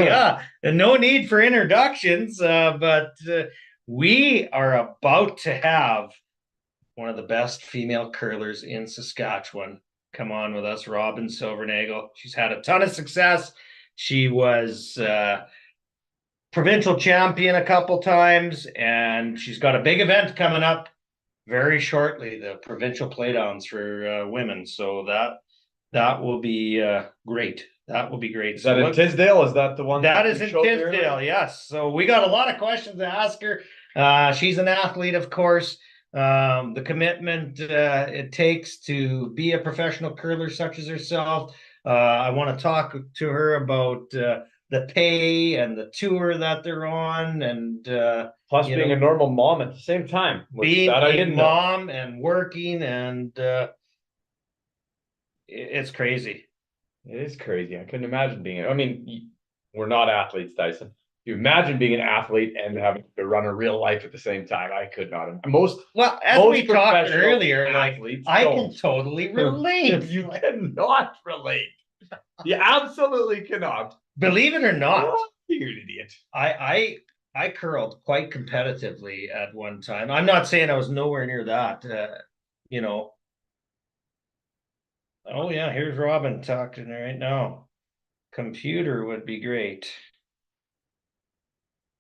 Yeah, and no need for introductions, but we are about to have one of the best female curlers in Saskatchewan come on with us, Robyn Silvernagle. She's had a ton of success. She was provincial champion a couple times, and she's got a big event coming up very shortly, the provincial playdowns for women. So that will be great. That will be great. Is that in Tisdale? Is that the one that is in Tisdale? Yes. So we got a lot of questions to ask her. She's an athlete, of course. The commitment it takes to be a professional curler such as herself. I want to talk to her about the pay and the tour that they're on, and plus being a normal mom at the same time. Being a mom and working, and it's crazy. It is crazy. I couldn't imagine being it. I mean, we're not athletes, Dyson. You imagine being an athlete and having to run a real life at the same time. I could not. As we talked earlier, like I can totally relate. You cannot relate. You absolutely cannot. Believe it or not, you're an idiot. I curled quite competitively at one time. I'm not saying I was nowhere near that. Oh yeah, here's Robyn talking right now. Computer would be great.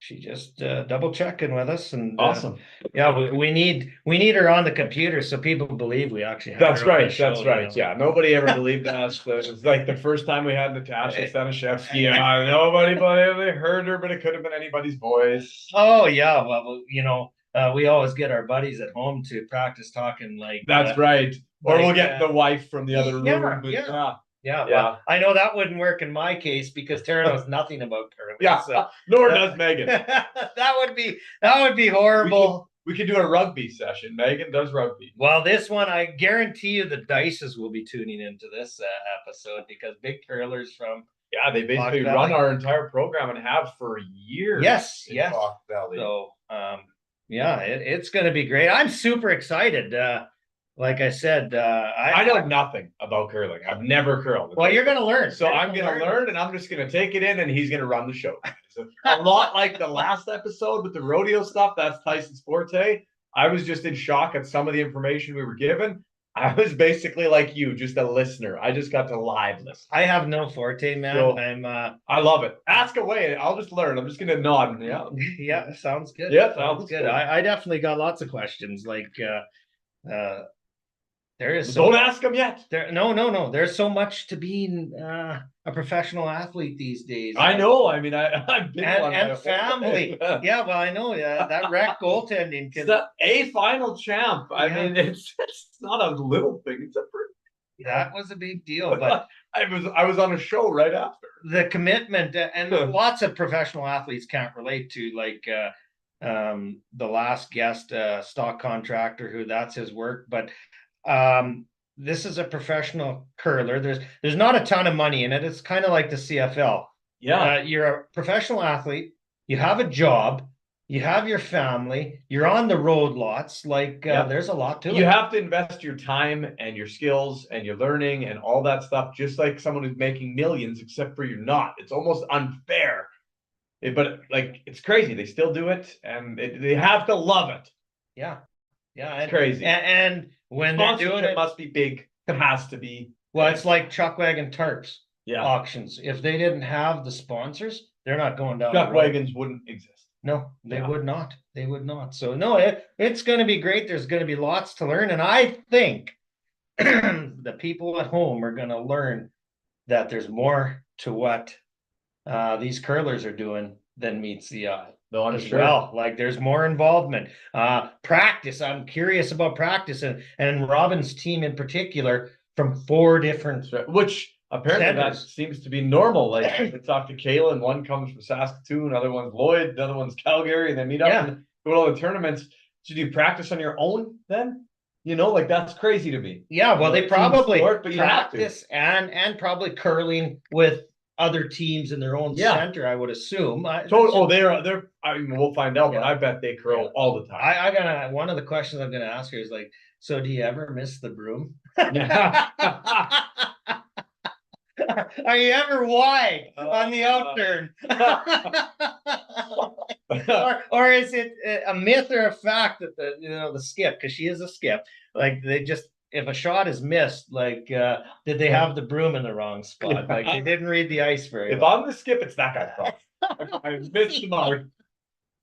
She just double checking with us, and awesome. Yeah, we need her on the computer so people believe we actually have that's right. That's right. Yeah, nobody ever believed us. It's like the first time we had Natasha Stanishevsky, and nobody heard her, but it could have been anybody's voice. Oh yeah, well, we always get our buddies at home to practice talking like. That's right. Or we'll get the wife from the other room. Yeah. Well, I know that wouldn't work in my case because Tara knows nothing about curling. Yeah, so, nor does Megan. that would be horrible. We could do a rugby session. Megan does rugby. Well, this one, I guarantee you the Dices will be tuning into this episode because big curlers from. Yeah, they basically run our entire program and have for years. Yes. So, it's going to be great. I'm super excited. Like I said, I know nothing about curling. I've never curled. Well, you're going to learn. So I'm going to learn, and I'm just going to take it in, and he's going to run the show. So a lot like the last episode with the rodeo stuff. That's Tyson's forte. I was just in shock at some of the information we were given. I was basically like you, just a listener. I just got to live listen. I have no forte, man. So, I love it. Ask away. I'll just learn. I'm just going to nod. Yeah, sounds good. Yeah, sounds good. I definitely got lots of questions. Like, there is don't ask them yet. No. There's so much to being a professional athlete these days. I know. I mean, I've been and family. Yeah, well, I know. Yeah, that rec goaltending can. It's a final champ. I mean, it's not a little thing. It's a pretty. That was a big deal, but I was on a show right after. The commitment and lots of professional athletes can't relate to, like the last guest, stock contractor, who that's his work, but. This is a professional curler. There's not a ton of money in it. It's kind of like the CFL. Yeah. You're a professional athlete. You have a job. You have your family. You're on the road lots. Like there's a lot to it. You have to invest your time and your skills and your learning and all that stuff, just like someone who's making millions, except for you're not. It's almost unfair. But like, it's crazy. They still do it, and they have to love it. Yeah. It's crazy. And when they're doing it, must be big. It has to be. Well, it's like Chuckwagon Tarps auctions. If they didn't have the sponsors, they're not going down. Chuckwagons wouldn't exist. No, they would not. They would not. So no, it's going to be great. There's going to be lots to learn, and I think the people at home are going to learn that there's more to what these curlers are doing than meets the eye. No, I'm sure. Well, like there's more involvement. Practice. I'm curious about practice and Robyn's team in particular from 4 different, which apparently that seems to be normal. Like I talked to Kayla, and one comes from Saskatoon, another one's Lloyd, the other one's Calgary, and they meet up and go to all the tournaments. So do you practice on your own then? Like that's crazy to me. Yeah, well, they probably practice and probably curling with other teams in their own center, I would assume. They're. I mean, we'll find out, but I bet they curl all the time. I gotta. One of the questions I'm gonna ask her is like, so do you ever miss the broom? Are you ever wide on the outturn? or is it a myth or a fact that the skip, because she is a skip, like they just, if a shot is missed, like did they have the broom in the wrong spot? Like they didn't read the ice very If well. I'm the skip, it's that guy's problem. I missed him out.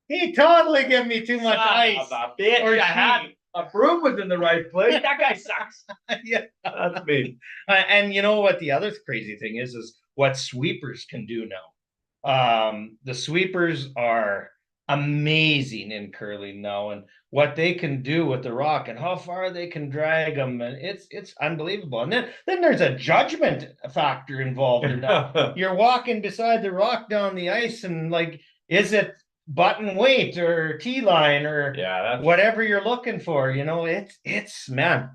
He totally gave me too much ice. Bitch, Or I had a broom was in the right place. That guy sucks. Yeah. That's me. And you know what the other crazy thing is what sweepers can do now. The sweepers are amazing in curling now, and what they can do with the rock and how far they can drag them, and it's unbelievable. And then there's a judgment factor involved in that. You're walking beside the rock down the ice, and like, is it button weight or T-line or whatever you're looking for? It's man.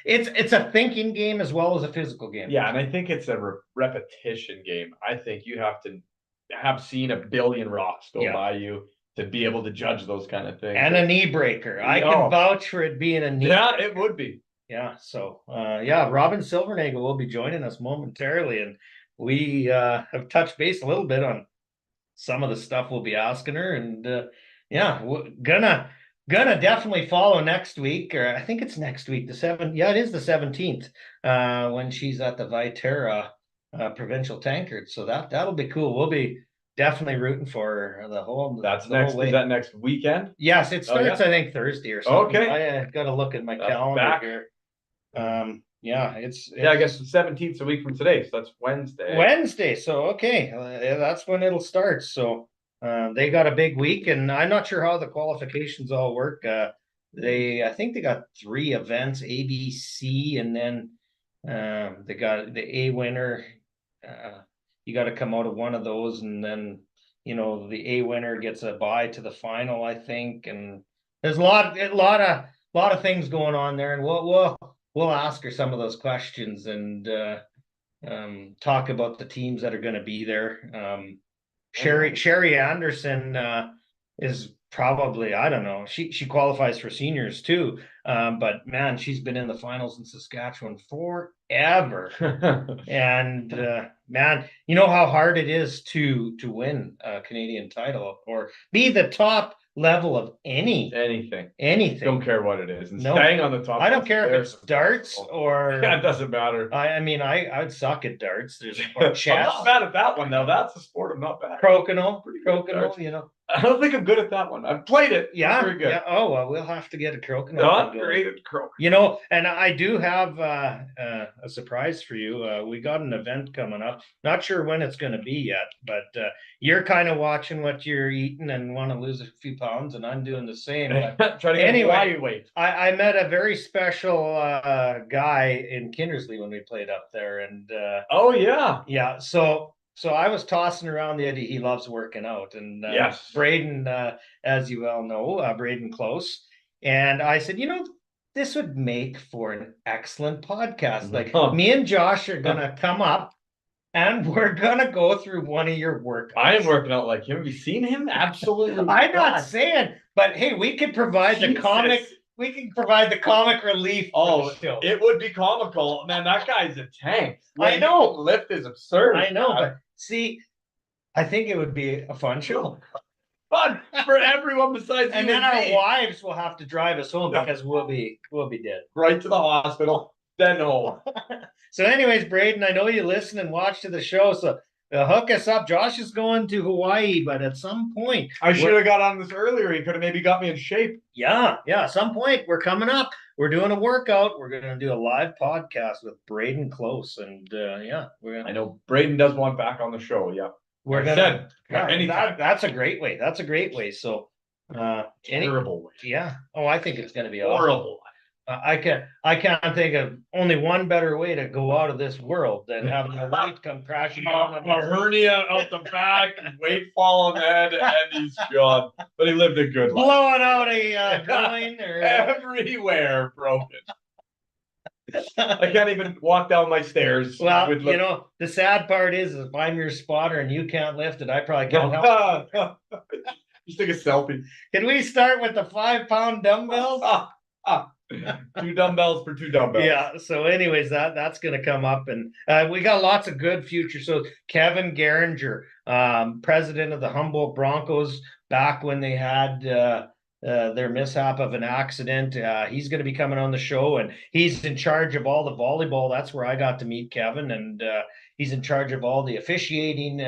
It's a thinking game as well as a physical game. Yeah, and I think it's a repetition game. I think you have to have seen a billion rocks go by you to be able to judge those kind of things. And a knee breaker. I can vouch for it being a knee breaker. It would be. Yeah, so Robyn Silvernagle will be joining us momentarily, and we have touched base a little bit on some of the stuff we'll be asking her, and we're gonna definitely follow next week, or I think it's next week, the 7th. Yeah, it is the 17th, when she's at the Viterra provincial tankard. So that'll be cool. We'll be definitely rooting for her the whole. That's next. Is that next weekend? Yes, it starts. I think Thursday or something. Okay, I got to look at my calendar here. I guess the 17th, a week from today, so that's Wednesday. Wednesday, so okay, that's when it'll start. So they got a big week, and I'm not sure how the qualifications all work. I think they got 3 events, A, B, C, and then they got the A winner. You got to come out of one of those, and then the A winner gets a bye to the final, I think. And there's a lot of things going on there, and we'll ask her some of those questions and talk about the teams that are going to be there. Sherry Anderson is probably, I don't know, she qualifies for seniors too, but man, she's been in the finals in Saskatchewan forever. And man, you know how hard it is to win a Canadian title or be the top level of anything. Don't care what it is. And staying on the top. I don't care if it's darts or. Yeah, it doesn't matter. I mean, I'd suck at darts. There's chess. I'm not bad at that one though. That's a sport I'm not bad at. Crokinole, I don't think I'm good at that one. I've played it. Yeah. Very good. Yeah. Oh well, we'll have to get a crokinole. Not great at crokinole. And I do have a surprise for you. We got an event coming up. Not sure when it's going to be yet, but you're kind of watching what you're eating and want to lose a few pounds, and I'm doing the same. Try to get weight. I met a very special guy in Kindersley when we played up there, and yeah. So I was tossing around the idea. He loves working out, and Braden, as you well know, Braden Close, and I said, this would make for an excellent podcast. Like me and Josh are gonna come up, and we're gonna go through one of your workouts. I am working out like him. Have you seen him? Absolutely. I'm not saying, but hey, we could provide the comic. We can provide the comic relief. It would be comical, man. That guy's a tank. I know. Lift is absurd. I know, but see, I think it would be a fun show. Fun for everyone besides you. And then our wives will have to drive us home because we'll be dead. Right to the hospital, then home. So, anyways, Braden, I know you listen and watch to the show, so hook us up. Josh is going to Hawaii, but at some point I should have got on this earlier. He could have maybe got me in shape. Yeah. At some point we're coming up. We're doing a workout. We're going to do a live podcast with Braden Close, and I know Braden does want back on the show. Yeah, we're gonna. That's a great way. That's a great way. So, terrible way. Yeah. Oh, I think it's going to be horrible. I can't think of only one better way to go out of this world than having a weight come crashing down. A hernia out the back, weight fall on the head, and he's gone. But he lived a good life. Blowing out a groin or everywhere broken. I can't even walk down my stairs. Well, the sad part is if I'm your spotter and you can't lift it, I probably can't help. Just take a selfie. Can we start with the 5-pound dumbbells? Two dumbbells for two dumbbells. Yeah. So, anyways, that's going to come up, and we got lots of good future. So, Kevin Geringer, president of the Humboldt Broncos, back when they had their mishap of an accident, he's going to be coming on the show, and he's in charge of all the volleyball. That's where I got to meet Kevin, and he's in charge of all the officiating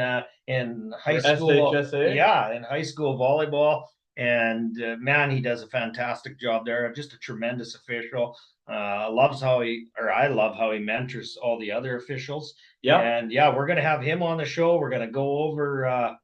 in high school. SHSA? Yeah, in high school volleyball. And man, he does a fantastic job there. Just a tremendous official. I love how he mentors all the other officials. Yeah. And yeah, we're gonna have him on the show. We're gonna go over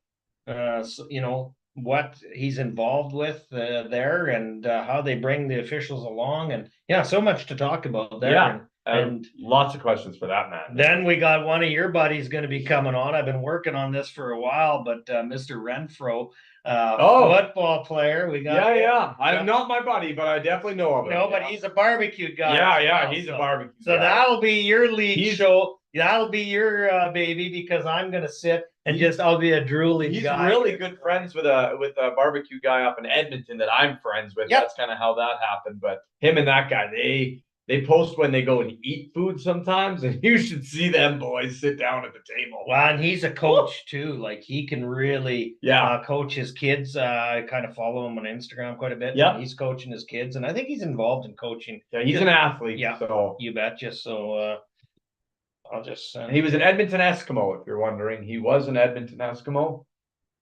what he's involved with there, and how they bring the officials along, and yeah, so much to talk about there. Yeah. And lots of questions for that man. Then we got one of your buddies going to be coming on. I've been working on this for a while, but Mr. Renfro, football player. We got yeah. I'm not my buddy, but I definitely know of him. No, but he's a barbecue guy. Yeah, he's a barbecue guy. So that'll be your lead show. That'll be your baby, because I'm going to sit and I'll be a drooling guy. He's really good friends with a barbecue guy up in Edmonton that I'm friends with. Yep. That's kind of how that happened. But him and that guy, they post when they go and eat food sometimes, and you should see them boys sit down at the table. Well, and he's a coach too. Like, he can really coach his kids. I kind of follow him on Instagram quite a bit. Yeah, he's coaching his kids, and I think he's involved in coaching. Yeah, he's an athlete. Yeah, so you betcha. So I'll just send. He was an Edmonton Eskimo, if you're wondering. He was an Edmonton Eskimo,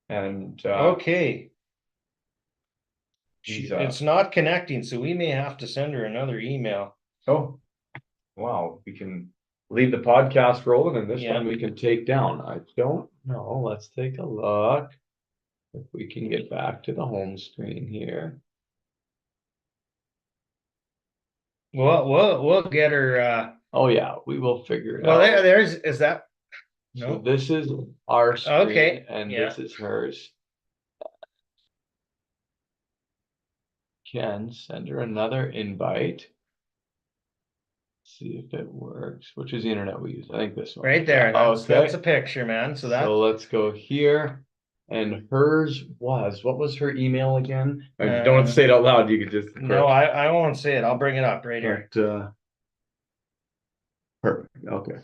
and okay. It's not connecting, so we may have to send her another email. Oh, wow. We can leave the podcast rolling, and this one we can take down. I don't know. Let's take a look if we can get back to the home screen here. We'll get her. Oh yeah, we will figure it out. Well, is that? No, so this is our screen, and this is hers. Can send her another invite. See if it works. Which is the internet we use? I think this one. Right there. That's a picture, man. So let's go here. And hers was, what was her email again? Don't have to say it out loud. You could just. No, I won't say it. I'll bring it up right here. Perfect. Okay.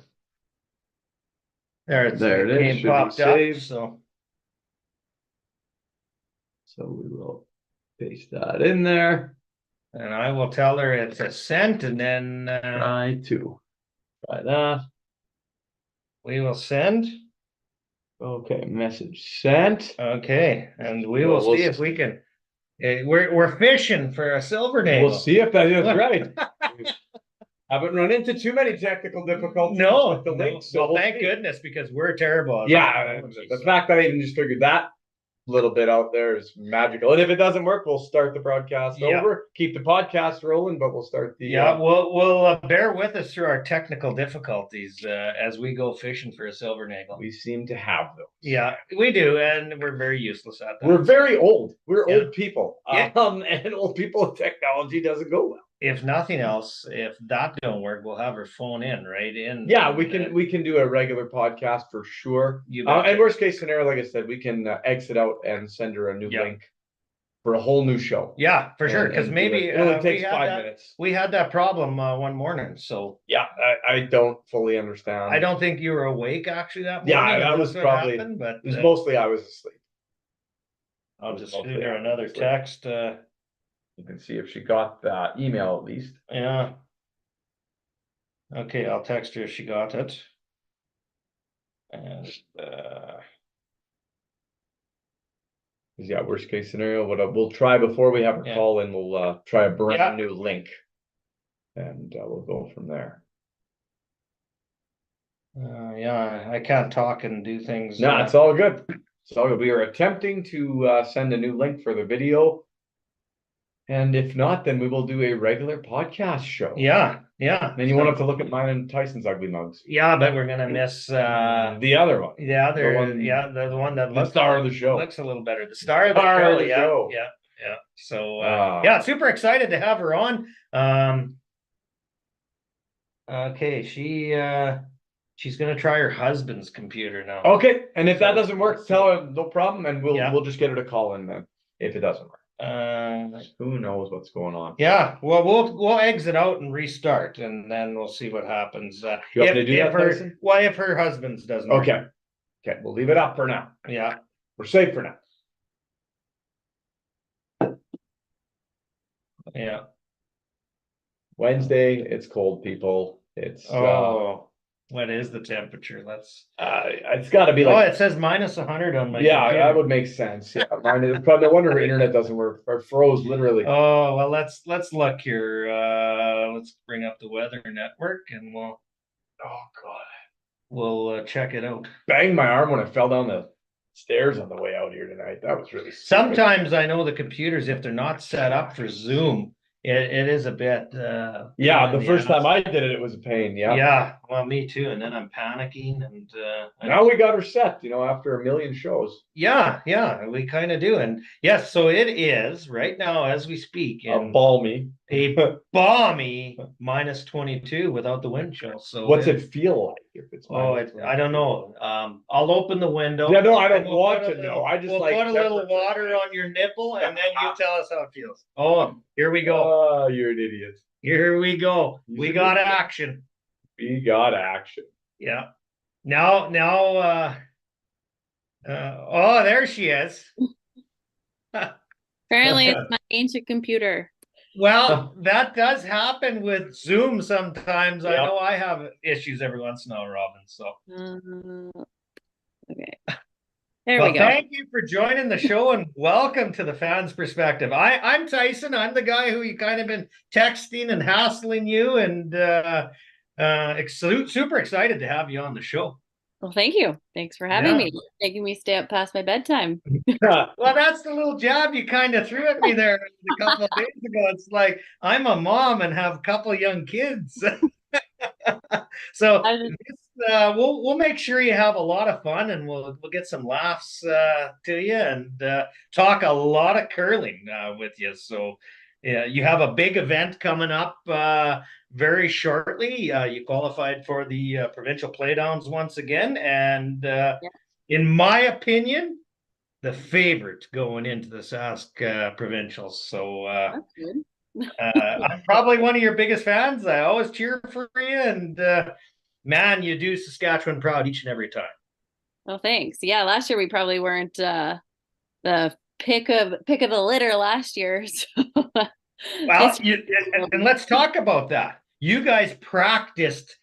There it is. Should popped up. So we will paste that in there. And I will tell her it's a sent, and then try that. We will send. Okay, message sent. Okay, and we'll see if we can. We're fishing for a Silvernagle. We'll see if that is right. Haven't run into too many technical difficulties. No, with the links. So well, thank goodness, because we're terrible. Yeah, the fact that I even just figured that little bit out there is magical. And if it doesn't work, we'll start the broadcast over. Keep the podcast rolling, but we'll start the. We'll bear with us through our technical difficulties as we go fishing for a Silvernagle. We seem to have those. Yeah, we do, and we're very useless at that. We're very old. We're old people. And old people, technology doesn't go well. If nothing else, if that don't work, we'll have her phone in right in. Yeah, we can do a regular podcast for sure. And worst case scenario, like I said, we can exit out and send her a new link for a whole new show. Yeah, for sure. Because maybe it only takes 5 minutes. We had that problem one morning. So yeah, I don't fully understand. I don't think you were awake actually that morning. Yeah, that was probably. But it was mostly I was asleep. I'll just shoot her another text. You can see if she got that email at least. Yeah. Okay, I'll text her if she got it. And worst case scenario, we'll try before we have her call in, we'll try a brand new link. And we'll go from there. I can't talk and do things. No, it's all good. It's all good. We are attempting to send a new link for the video. And if not, then we will do a regular podcast show. Yeah. Then you won't have to look at mine and Tyson's ugly mugs. Yeah, but we're gonna miss the other one. The one that the star of the show. Looks a little better. The star of the show. Yeah. So super excited to have her on. Okay, she's gonna try her husband's computer now. Okay, and if that doesn't work, tell her no problem, and we'll just get her to call in then if it doesn't work. Who knows what's going on? Yeah, well, we'll exit out and restart, and then we'll see what happens. You want me to do that, Tyson? If her husband's doesn't work. Okay. Okay, we'll leave it up for now. Yeah. We're safe for now. Yeah. Wednesday, it's cold, people. It's what is the temperature? it's got to be like. Oh, it says minus 100 on my Yeah, computer. that would make sense. Yeah, mine is probably no wonder her internet doesn't work or froze literally. Oh well, let's look here. Let's bring up the weather network, and we'll check it out. Banged my arm when I fell down the stairs on the way out here tonight. That was really stupid. Sometimes I know the computers, if they're not set up for Zoom, it is a bit. Yeah, the first time I did it, it was a pain. Yeah. Yeah, well, me too. And then I'm panicking, and now we got her set. After a million shows. Yeah, we kind of do. And yes, so it is right now as we speak. A balmy minus 22 without the wind chill. So what's it feel like if it's? I don't know. I'll open the window. Yeah, no, I don't want to know. I just we'll put a little water on your nipple, and then you tell us how it feels. Oh, here we go. Oh, you're an idiot. Here we go. We got action. We got action. Yeah. Now. Oh, there she is. Apparently, it's my ancient computer. Well, that does happen with Zoom sometimes. Yep. I know I have issues every once in a while, Robyn. So, okay. There we go. Thank you for joining the show and welcome to the Fans Perspective. I'm Tyson. I'm the guy who you kind of been texting and hassling you, and super excited to have you on the show. Well, thank you. Thanks for having me. Making me stay up past my bedtime. Well, that's the little jab you kind of threw at me there a couple of days ago. It's like I'm a mom and have a couple of young kids. So we'll make sure you have a lot of fun, and we'll get some laughs to you, and talk a lot of curling with you. So yeah, you have a big event coming up very shortly. You qualified for the provincial playdowns once again, and in my opinion, the favorite going into the Sask provincials. So that's good. I'm probably one of your biggest fans. I always cheer for you, and man, you do Saskatchewan proud each and every time. Well, thanks. Yeah, last year we probably weren't the pick of the litter last year. So. Well, and let's talk about that. You guys practiced.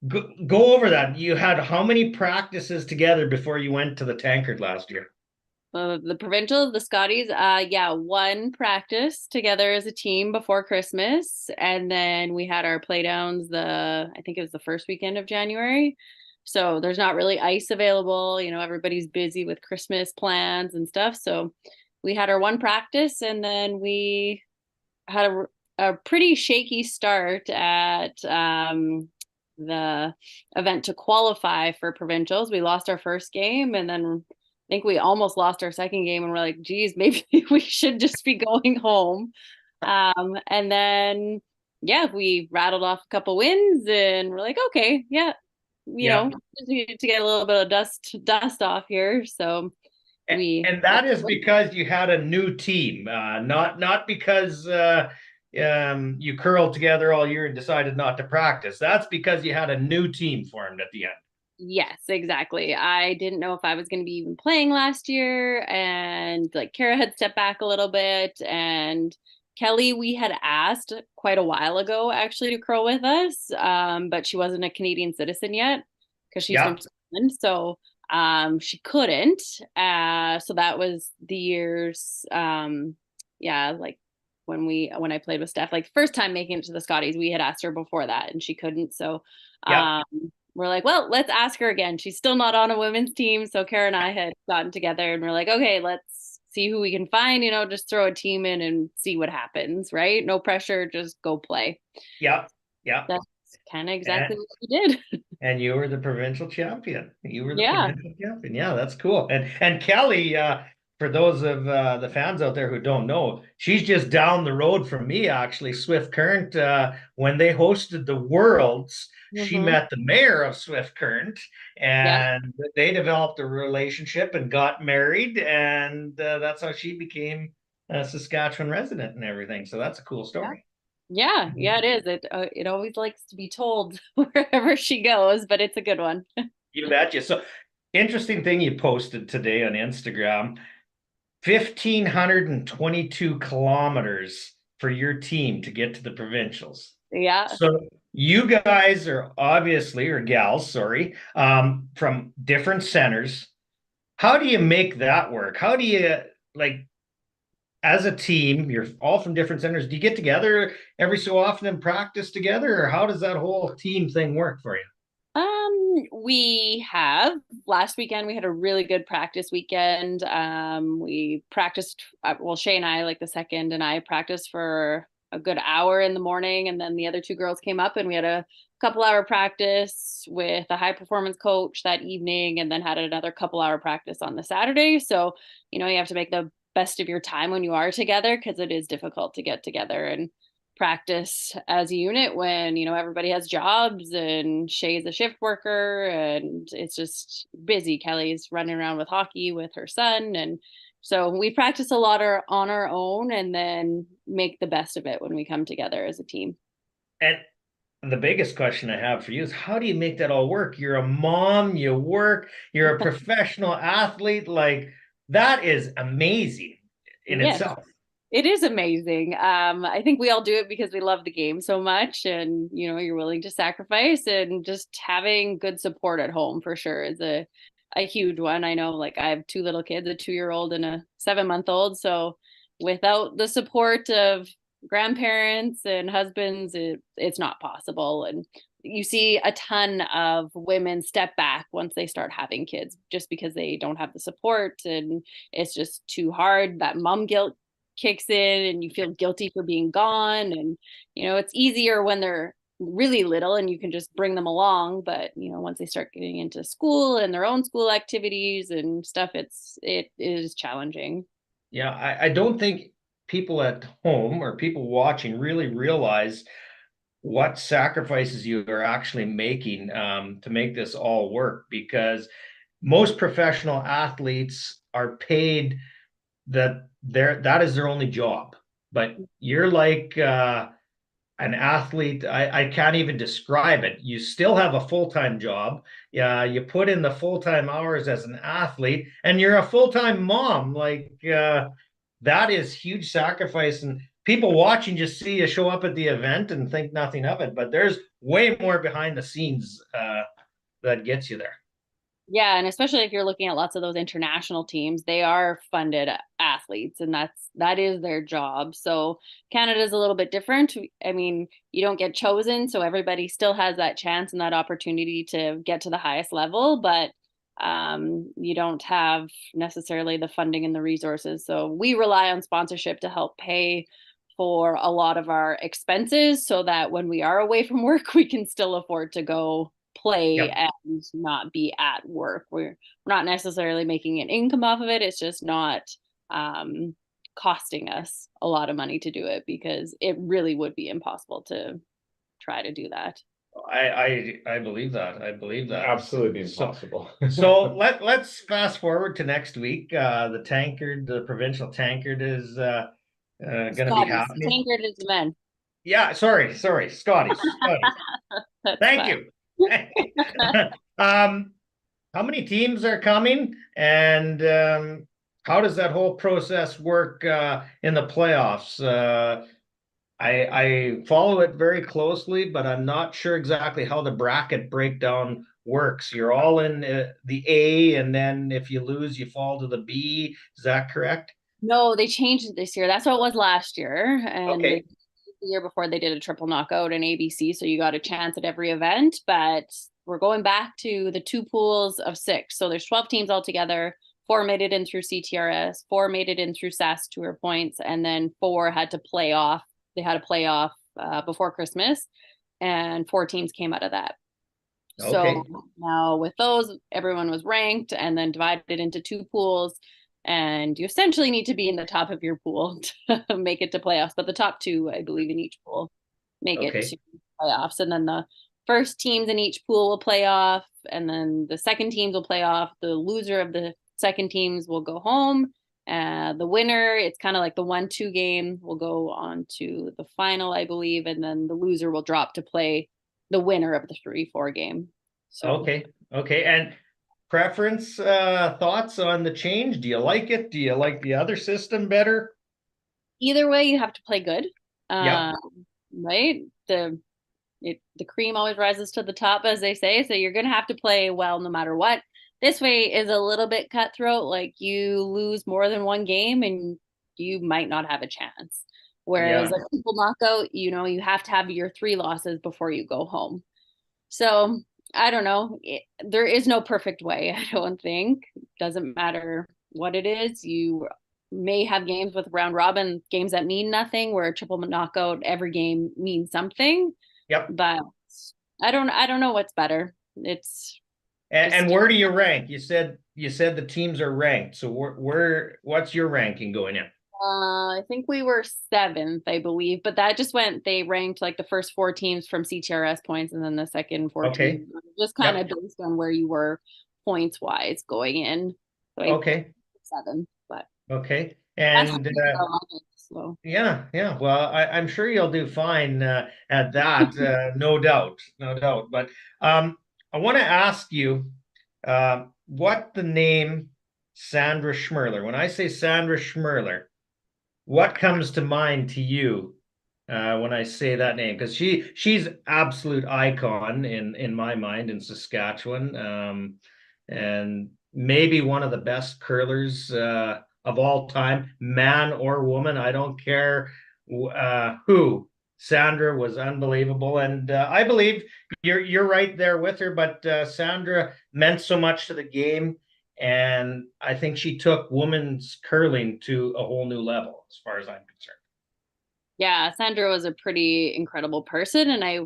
Go over that. You had how many practices together before you went to the Tankard last year? The provincial, the Scotties, one practice together as a team before Christmas, and then we had our playdowns I think it was the first weekend of January. So there's not really ice available. Everybody's busy with Christmas plans and stuff. So we had our one practice, and then we had a pretty shaky start at the event to qualify for provincials. We lost our first game, and then I think we almost lost our second game, and we're like, geez, maybe we should just be going home. And then, we rattled off a couple wins, and we're like, okay, just needed to get a little bit of dust off here. So and that is because you had a new team, not because you curled together all year and decided not to practice. That's because you had a new team formed at the end. Yes, exactly. I didn't know if I was going to be even playing last year, and Kara had stepped back a little bit, and Kelly, we had asked quite a while ago actually to curl with us, but she wasn't a Canadian citizen yet because she's from Scotland, so she couldn't. So that was the years, when I played with Steph, first time making it to the Scotties, we had asked her before that, and she couldn't. So we're like, well, let's ask her again. She's still not on a women's team. So Kara and I had gotten together, and we're like, okay, let's see who we can find, just throw a team in and see what happens, right? No pressure, just go play. Yeah. That's kind of exactly what we did. And you were the provincial champion. Provincial champion. Yeah, that's cool. And Kelly, for those of the fans out there who don't know, she's just down the road from me, actually. Swift Current, when they hosted the Worlds, she met the mayor of Swift Current, and they developed a relationship and got married, and that's how she became a Saskatchewan resident and everything. So that's a cool Yeah. story. Yeah, it is. It always likes to be told wherever she goes, but it's a good one. You betcha. So interesting thing you posted today on Instagram, 1,522 kilometers for your team to get to the provincials. Yeah. So you guys are obviously, or gals, sorry, from different centers. How do you make that work? How do you like as a team? You're all from different centers. Do you get together every so often and practice together, or how does that whole team thing work for you? We have last weekend we had a really good practice weekend. We practiced well, Shay and I, like the second and I practiced for a good hour in the morning, and then the other two girls came up and we had a couple hour practice with a high performance coach that evening, and then had another couple hour practice on the Saturday. So, you have to make the best of your time when you are together, because it is difficult to get together and practice as a unit when everybody has jobs, and Shay's a shift worker and it's just busy. Kelly's running around with hockey with her son, and so we practice a lot on our own and then make the best of it when we come together as a team. And the biggest question I have for you is how do you make that all work? You're a mom, you work, you're a professional athlete. Like that is amazing in Yes. itself. It is amazing. I think we all do it because we love the game so much, and you're willing to sacrifice, and just having good support at home for sure is a huge one. I know, like, I have two little kids, a 2-year-old and a 7-month-old. So without the support of grandparents and husbands, it's not possible. And you see a ton of women step back once they start having kids, just because they don't have the support, and it's just too hard. That mom guilt kicks in and you feel guilty for being gone, and it's easier when they're really little and you can just bring them along, but once they start getting into school and their own school activities and stuff, it is challenging. Yeah, I don't think people at home or people watching really realize what sacrifices you are actually making to make this all work because most professional athletes are paid that is their only job. But you're like an athlete. I can't even describe it. You still have a full-time job. Yeah, you put in the full-time hours as an athlete, and you're a full-time mom. Like that is huge sacrifice. And people watching just see you show up at the event and think nothing of it. But there's way more behind the scenes that gets you there. Yeah, and especially if you're looking at lots of those international teams, they are funded athletes, and that is their job. So Canada's a little bit different. I mean, you don't get chosen, so everybody still has that chance and that opportunity to get to the highest level, but you don't have necessarily the funding and the resources. So we rely on sponsorship to help pay for a lot of our expenses, so that when we are away from work, we can still afford to go play Yep. and not be at work. We're not necessarily making an income off of it. It's just not costing us a lot of money to do it, because it really would be impossible to try to do that. I believe that. I believe that. Absolutely So impossible. so let's fast forward to next week. The provincial tankard is going to be Scotty's happening. tankard is the men. Yeah, sorry, Scotty's. That's Thank fine. you. How many teams are coming, and how does that whole process work in the playoffs? I follow it very closely, but I'm not sure exactly how the bracket breakdown works. You're all in the A, and then if you lose, you fall to the B. Is that correct? No, they changed it this year. That's what it was last year. And Okay. the year before, they did a triple knockout in ABC. So you got a chance at every event. But we're going back to the two pools of 6. So there's 12 teams altogether. 4 made it in through CTRS, 4 made it in through SAS Tour points, and then 4 had to play off. They had a playoff before Christmas, and 4 teams came out of that. So Okay. now with those, everyone was ranked and then divided into 2 pools. And you essentially need to be in the top of your pool to make it to playoffs. But the top 2, I believe, in each pool make it Okay. to playoffs. And then the first teams in each pool will play off. And then the second teams will play off. The loser of the second teams will go home. The winner, it's kind of like the 1-2 game, will go on to the final, I believe, and then the loser will drop to play the winner of the 3-4 game. So Okay. Okay. And preference, thoughts on the change? Do you like it? Do you like the other system better? either way, you have to play good, Yep. um, right? The cream always rises to the top, as they say. So you're gonna have to play well no matter what. This way is a little bit cutthroat. Like you lose more than one game and you might not have a chance. Whereas Yeah. a triple knockout, you have to have your 3 losses before you go home. So I don't know. There is no perfect way, I don't think. Doesn't matter what it is. You may have games with round robin, games that mean nothing, where a triple knockout, every game means something. Yep. But I don't know what's better. It's And just where do you rank? You said the teams are ranked. So what's your ranking going in? I think we were 7th, I believe, but that just went, they ranked like the first 4 teams from CTRS points and then the second 4 Okay. teams, just kind Yep. of based on where you were points wise going in. So I Okay. 7, but Okay. that's And so yeah, yeah. Well, I'm sure you'll do fine at that, no doubt, no doubt. But I want to ask you what the name Sandra Schmirler. When I say Sandra Schmirler, what comes to mind to you when I say that name? Because she's absolute icon in my mind in Saskatchewan, and maybe one of the best curlers of all time, man or woman. I don't care who. Sandra was unbelievable, and I believe you're right there with her. But Sandra meant so much to the game, and I think she took women's curling to a whole new level, as far as I'm concerned. yeah, Sandra was a pretty incredible person, and I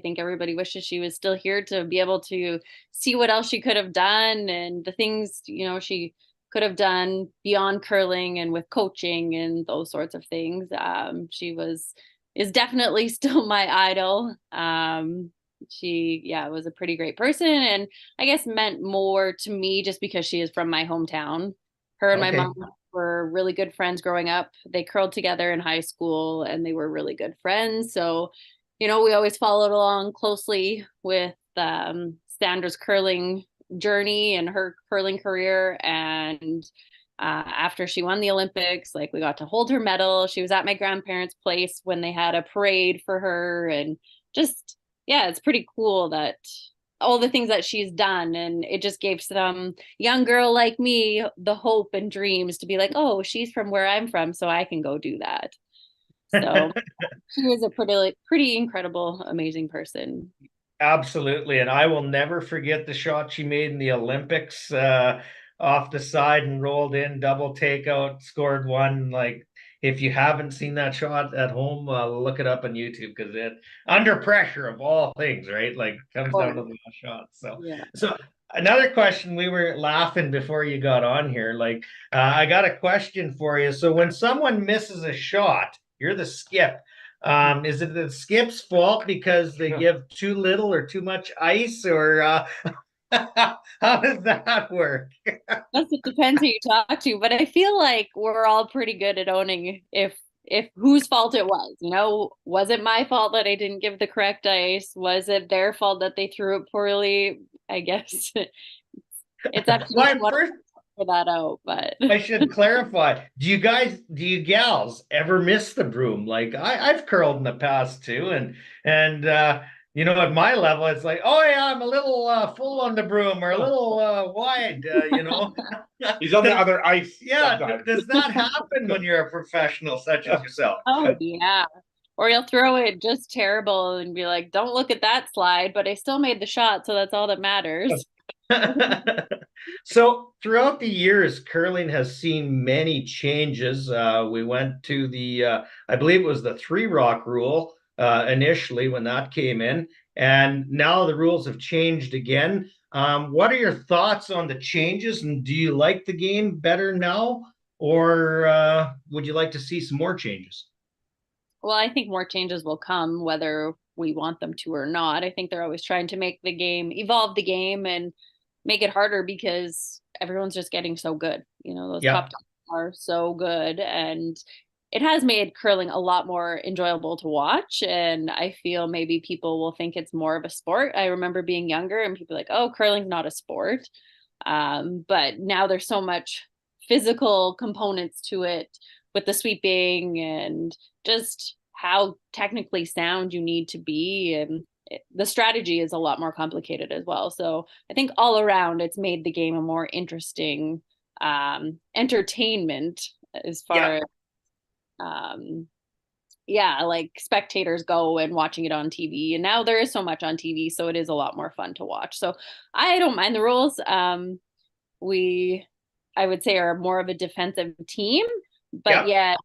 think everybody wishes she was still here to be able to see what else she could have done and the things, she could have done beyond curling and with coaching and those sorts of things. Is definitely still my idol. She, yeah, was a pretty great person, and I guess meant more to me just because she is from my hometown. Her and my Okay. mom were really good friends growing up. They curled together in high school and they were really good friends. So, we always followed along closely with Sandra's curling journey and her curling career. And after she won the Olympics, like we got to hold her medal. She was at my grandparents' place when they had a parade for her. And just, yeah, it's pretty cool that all the things that she's done, and it just gave some young girl like me the hope and dreams to be like, oh, she's from where I'm from, so I can go do that. So she was a pretty incredible, amazing person. Absolutely. And I will never forget the shot she made in the Olympics, off the side and rolled in, double takeout, scored one. Like, if you haven't seen that shot at home, look it up on YouTube, because it, under pressure of all things, right? Like, comes down to Oh, the last shot. So, yeah. so another question, we were laughing before you got on here. Like, I got a question for you. So when someone misses a shot, you're the skip. Is it the skip's fault because they give too little or too much ice, or how does that work? Guess it depends who you talk to, but I feel like we're all pretty good at owning if whose fault it was. Was it my fault that I didn't give the correct ice? Was it their fault that they threw it poorly? I guess it's up to each Well, one first, to figure that out, but I should clarify. Do you gals ever miss the broom? Like, I've curled in the past too, and at my level, it's like, oh yeah, I'm a little full on the broom, or a little wide. He's on the Does, other ice yeah, sometimes. does that happen when you're a professional such as yourself? oh yeah. Or you'll throw it just terrible and be like, don't look at that slide, but I still made the shot, so that's all that matters. So throughout the years, curling has seen many changes. We went to I believe it was the 3 rock rule initially when that came in, and now the rules have changed again. What are your thoughts on the changes, and do you like the game better now, or would you like to see some more changes? Well, I think more changes will come whether we want them to or not. I think they're always trying to make the game, evolve the game, and make it harder because everyone's just getting so good. You know, those Yeah. top teams are so good, and it has made curling a lot more enjoyable to watch. And I feel maybe people will think it's more of a sport. I remember being younger and people like, oh, curling's not a sport. But now there's so much physical components to it with the sweeping and just how technically sound you need to be. And the strategy is a lot more complicated as well. So I think all around it's made the game a more interesting entertainment as far Yeah. as yeah, like spectators go and watching it on TV. And now there is so much on TV, so it is a lot more fun to watch. So I don't mind the rules. We, I would say, are more of a defensive team, but Yeah. yet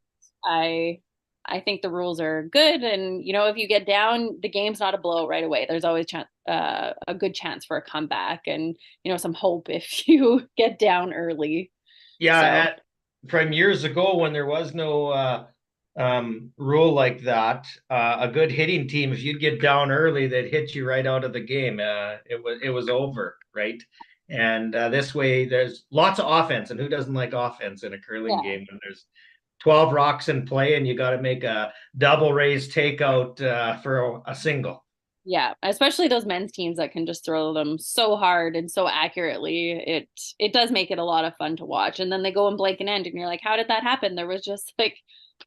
I I think the rules are good. And you know, if you get down, the game's not a blowout right away. There's always a good chance for a comeback, and you know, some hope if you get down early. Yeah, So from years ago when there was no rule like that, a good hitting team, if you'd get down early, they'd hit you right out of the game. It was over, right? And this way, there's lots of offense, and who doesn't like offense in a curling yeah. game when there's 12 rocks in play and you got to make a double raise takeout for a single. Yeah, especially those men's teams that can just throw them so hard and so accurately. It does make it a lot of fun to watch. And then they go and blank an end and you're like, how did that happen? There was just like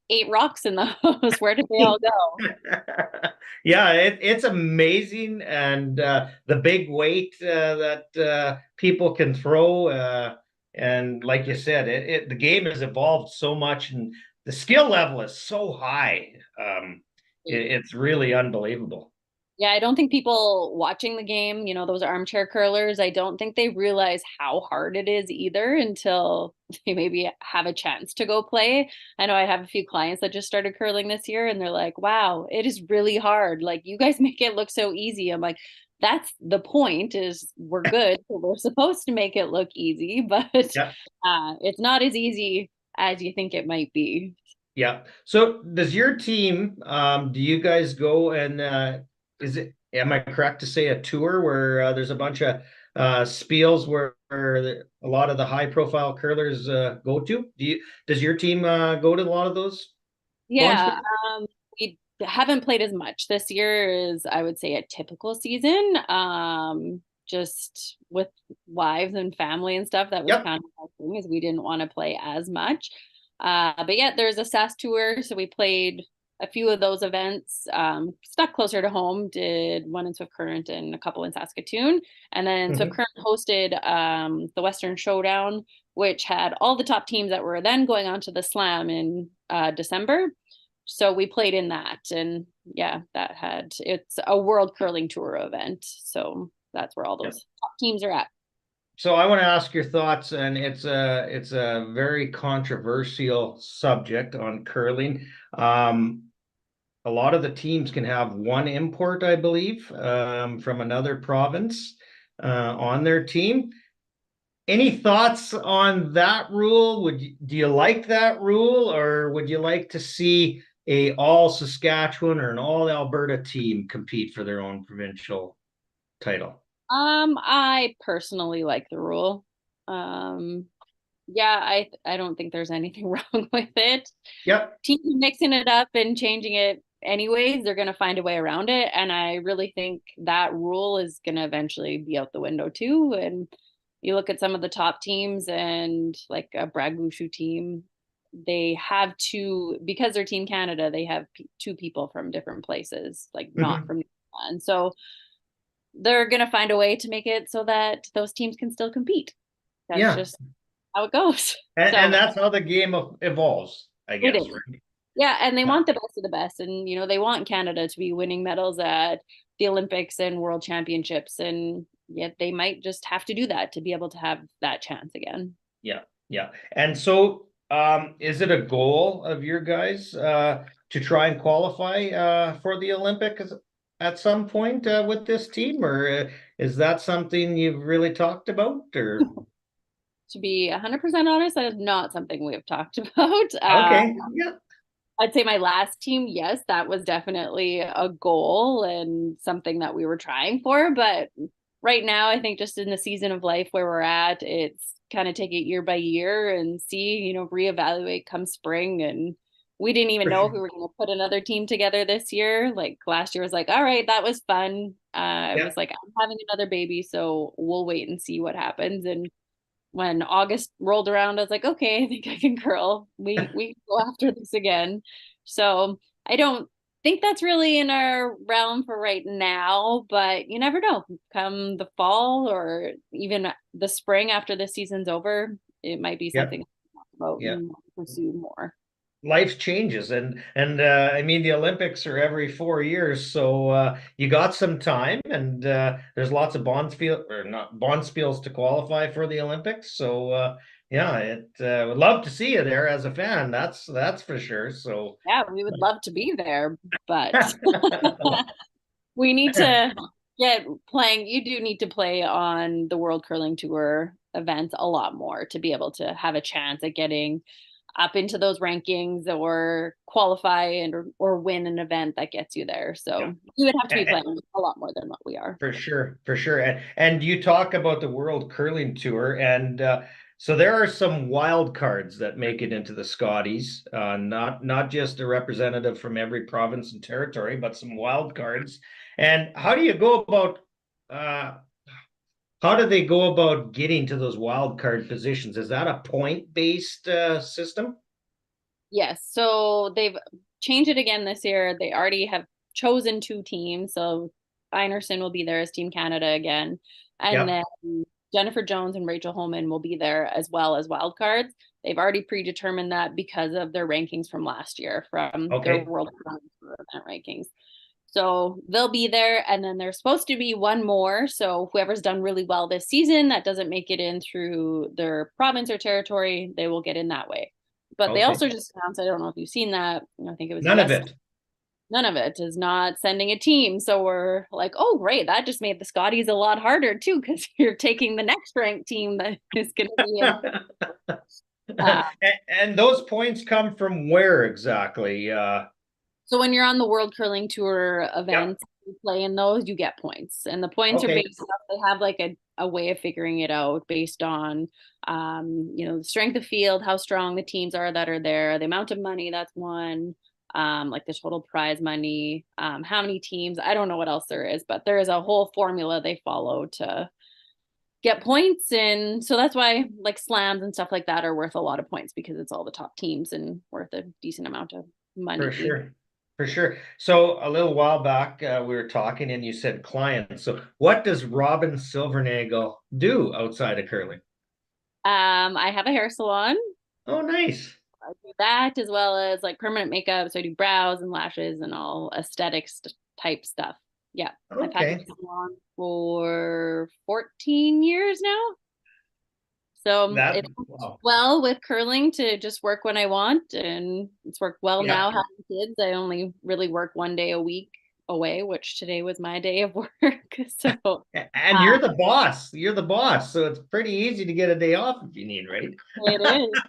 8 rocks in the hose. Where did they all go? Yeah, it's amazing, and the big weight that people can throw, and like you said, the game has evolved so much, and the skill level is so high. It's really unbelievable. Yeah, I don't think people watching the game, you know, those armchair curlers, I don't think they realize how hard it is either until they maybe have a chance to go play. I know I have a few clients that just started curling this year and they're like, wow, it is really hard. Like, you guys make it look so easy. I'm like, that's the point, is we're good. So we're supposed to make it look easy, but Yeah. it's not as easy as you think it might be. Yeah. So does your team, do you guys go and am I correct to say a tour where there's a bunch of spiels where a lot of the high profile curlers go to? Does your team go to a lot of those ones? Yeah, we haven't played as much this year as I would say a typical season. Just with wives and family and stuff, that was Yep. kind of our thing, is we didn't want to play as much. But yeah, there's a SAS tour, so we played a few of those events. Stuck closer to home, did one in Swift Current and a couple in Saskatoon, and then Swift Mhm. Current hosted the Western Showdown, which had all the top teams that were then going on to the Slam in December. So we played in that, and yeah, it's a World Curling Tour event. So that's where all Yep. those top teams are at. So I want to ask your thoughts, and it's a very controversial subject on curling. A lot of the teams can have one import, I believe, from another province on their team. Any thoughts on that rule? Do you like that rule, or would you like to see a all Saskatchewan or an all Alberta team compete for their own provincial title? I personally like the rule. Um, yeah, I don't think there's anything wrong with it. Yep. Teams mixing it up and changing it anyways, they're going to find a way around it. And I really think that rule is going to eventually be out the window too. And you look at some of the top teams and like a Bragg team, they have two, because they're Team Canada, they have two people from different places, like not Mhm. from, and so they're going to find a way to make it so that those teams can still compete. That's Yeah. just how it goes. And So that's how the game evolves, I it guess, is. right? Yeah, and they Yeah. want the best of the best. And, you know, they want Canada to be winning medals at the Olympics and World Championships. And yet they might just have to do that to be able to have that chance again. Yeah. Yeah. And so, is it a goal of your guys to try and qualify for the Olympics at some point with this team, or is that something you've really talked about? Or To be 100% honest, that is not something we have talked about. okay, yeah, I'd say my last team, yes, that was definitely a goal and something that we were trying for. But right now, I think just in the season of life where we're at, it's kind of take it year by year and see, reevaluate come spring. And we didn't even For know if sure. we were going to put another team together this year. Like last year was like, all right, that was fun. It Yeah. was like, I'm having another baby, so we'll wait and see what happens. And when August rolled around, I was like, okay, I think I can curl. We can go after this again. So I don't think that's really in our realm for right now, but you never know. Come the fall or even the spring after the season's over, it might be Yeah. something to talk about Yeah. and pursue more. Life changes, and I mean the Olympics are every 4 years, so you got some time, and there's lots of bonspiel or not bonspiels to qualify for the Olympics. So yeah, it would love to see you there as a fan. That's for sure. So Yeah, we would love to be there, but we need to get playing. You do need to play on the World Curling Tour events a lot more to be able to have a chance at getting up into those rankings or qualify and or win an event that gets you there. So you would have to be yeah. playing a lot more than what we are. For sure, for sure. And you talk about the World Curling Tour, and so there are some wild cards that make it into the Scotties. Not just a representative from every province and territory, but some wild cards. And how do you go about uh how do they go about getting to those wild card positions? Is that a point-based system? Yes. So they've changed it again this year. They already have chosen two teams. So Einerson will be there as Team Canada again. And Yep. then Jennifer Jones and Rachel Holman will be there as well as wild cards. They've already predetermined that because of their rankings from last year, from their Okay. World Tour event rankings. So they'll be there. And then there's supposed to be one more. So whoever's done really well this season that doesn't make it in through their province or territory, they will get in that way. But they Okay. also just announced, I don't know if you've seen that. I think it was None of yes. it. None of it is not sending a team. So we're like, oh, great. That just made the Scotties a lot harder too, because you're taking the next ranked team that is going to be in. Uh, And those points come from where exactly? So when you're on the World Curling Tour Yep. events, you play in those, you get points. And the points are Okay. based off, they have like a way of figuring it out based on the strength of field, how strong the teams are that are there, the amount of money that's won, like the total prize money, how many teams. I don't know what else there is, but there is a whole formula they follow to get points. And so that's why like slams and stuff like that are worth a lot of points because it's all the top teams and worth a decent amount of For money. sure. For sure. So a little while back, we were talking and you said clients. So what does Robyn Silvernagle do outside of curling? I have a hair salon. Oh, nice. I do that as well as like permanent makeup. So I do brows and lashes and all aesthetics type stuff. Yeah. I've had the Okay. salon for 14 years now. So That, it works wow. well with curling to just work when I want. And it's worked well Yeah. now having kids. I only really work one day a week away, which today was my day of work. So And uh, you're the boss. You're the boss. So it's pretty easy to get a day off if you need, right? it is.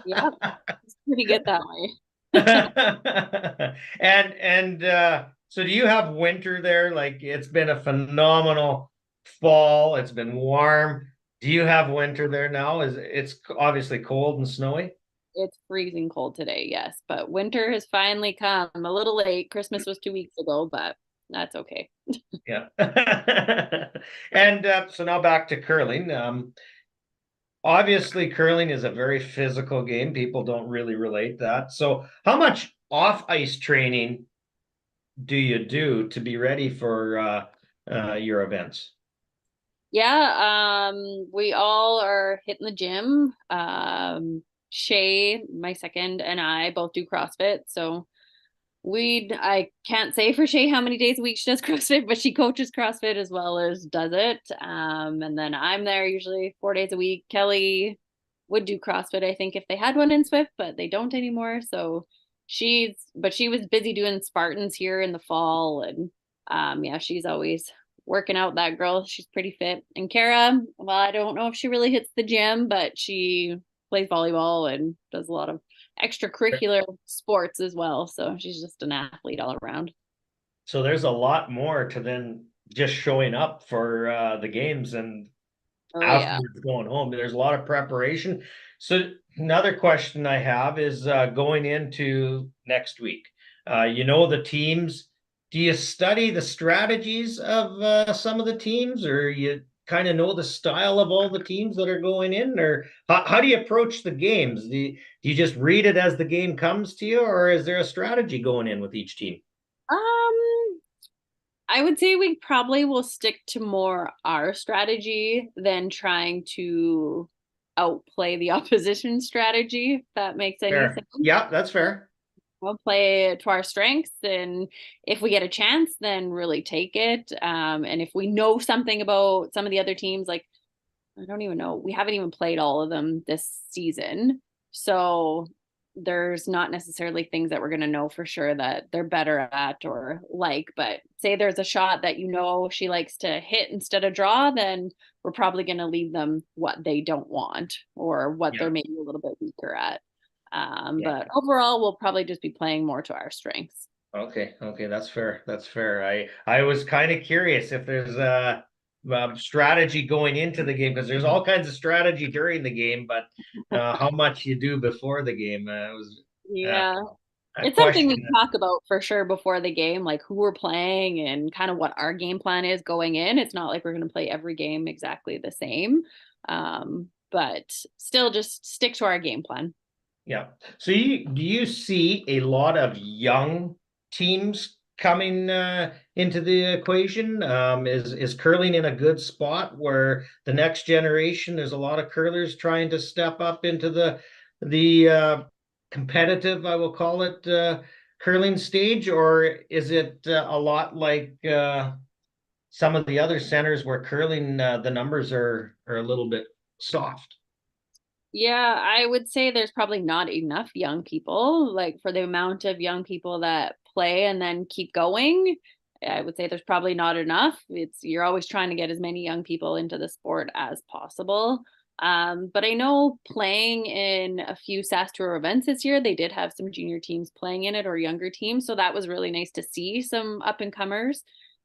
Yep. It's pretty good that way. And so do you have winter there? Like it's been a phenomenal fall. It's been warm. Do you have winter there now? Is it's obviously cold and snowy? It's freezing cold today, yes, but winter has finally come. A little late. Christmas was 2 weeks ago, but that's okay. Yeah. And so now back to curling. Obviously, curling is a very physical game. People don't really relate that. So how much off ice training do you do to be ready for your events? Yeah, we all are hitting the gym. Shay, my second, and I both do CrossFit, so I can't say for Shay how many days a week she does CrossFit, but she coaches CrossFit as well as does it. And then I'm there usually 4 days a week. Kelly would do CrossFit, I think, if they had one in Swift, but they don't anymore. So she was busy doing Spartans here in the fall. And yeah, she's always working out, that girl. She's pretty fit. And Kara, well, I don't know if she really hits the gym, but she plays volleyball and does a lot of extracurricular sports as well. So she's just an athlete all around. So there's a lot more to just showing up for the games and Oh yeah. afterwards going home. There's a lot of preparation. So another question I have is going into next week. You know the teams. Do you study the strategies of some of the teams, or you kind of know the style of all the teams that are going in, or how do you approach the games? Do you just read it as the game comes to you, or is there a strategy going in with each team? Um, I would say we probably will stick to more our strategy than trying to outplay the opposition strategy, if that makes any Fair. sense. Yeah, that's fair. We'll play to our strengths, and if we get a chance, then really take it. And if we know something about some of the other teams, like I don't even know, we haven't even played all of them this season, so there's not necessarily things that we're going to know for sure that they're better at or like. But say there's a shot that she likes to hit instead of draw, then we're probably going to leave them what they don't want or what they're Yeah. maybe a little bit weaker at. Yeah. But overall, we'll probably just be playing more to our strengths. Okay, okay, that's fair. That's fair. I was kind of curious if there's a strategy going into the game because there's all kinds of strategy during the game, but how much you do before the game was uh, Yeah. a It's something question. we talk about for sure before the game, like who we're playing and kind of what our game plan is going in. It's not like we're going to play every game exactly the same, but still just stick to our game plan. Yeah. So do you see a lot of young teams coming into the equation? Is curling in a good spot where the next generation, there's a lot of curlers trying to step up into the competitive, I will call it, curling stage, or is it a lot like some of the other centers where curling the numbers are a little bit soft? Yeah, I would say there's probably not enough young people, like for the amount of young people that play and then keep going. I would say there's probably not enough. You're always trying to get as many young people into the sport as possible. But I know playing in a few SAS Tour events this year, they did have some junior teams playing in it or younger teams. So that was really nice to see some up and comers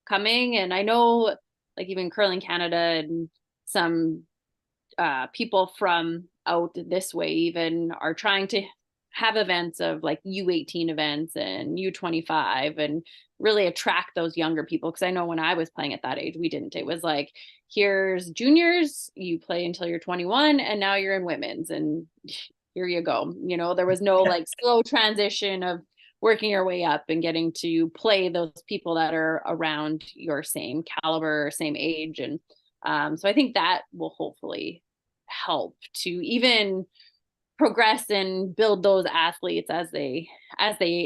coming. And I know like even Curling Canada and some people from out this way even are trying to have events of like U18 events and U25 and really attract those younger people. Because I know when I was playing at that age, we didn't. It was like, here's juniors, you play until you're 21, and now you're in women's, and here you go. There was no like slow transition of working your way up and getting to play those people that are around your same caliber, same age. And so I think that will hopefully help to even progress and build those athletes as they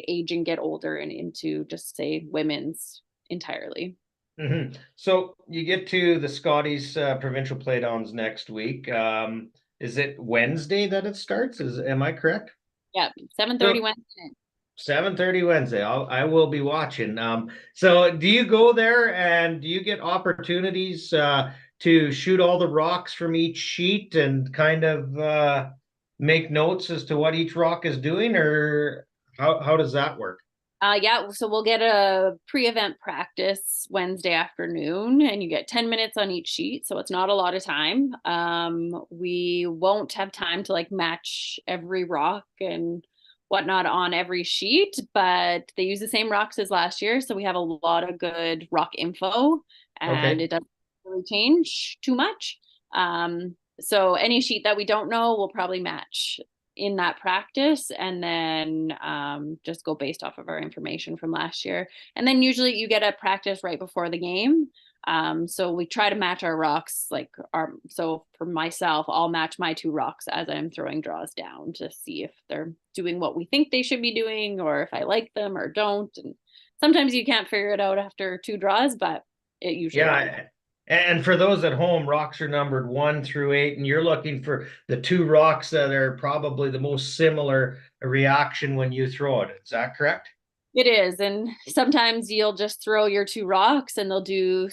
age and get older and into just say women's entirely. So you get to the Scotties provincial playdowns next week. Is it Wednesday that it starts? Am I correct? Yeah, 7:30 So Wednesday. 7:30 Wednesday. I will be watching. So do you go there and do you get opportunities to shoot all the rocks from each sheet and kind of make notes as to what each rock is doing, or how does that work? Yeah, so we'll get a pre-event practice Wednesday afternoon, and you get 10 minutes on each sheet, so it's not a lot of time. We won't have time to like match every rock and whatnot on every sheet, but they use the same rocks as last year, so we have a lot of good rock info, and Okay. it doesn't really change too much. So any sheet that we don't know, we'll probably match in that practice, and then just go based off of our information from last year. And then usually you get a practice right before the game. So we try to match our rocks, so for myself, I'll match my two rocks as I'm throwing draws down to see if they're doing what we think they should be doing or if I like them or don't. And sometimes you can't figure it out after two draws, but it usually works. Yeah. And for those at home, rocks are numbered 1 through 8, and you're looking for the two rocks that are probably the most similar reaction when you throw it. Is that correct? It is. And sometimes you'll just throw your two rocks and they'll do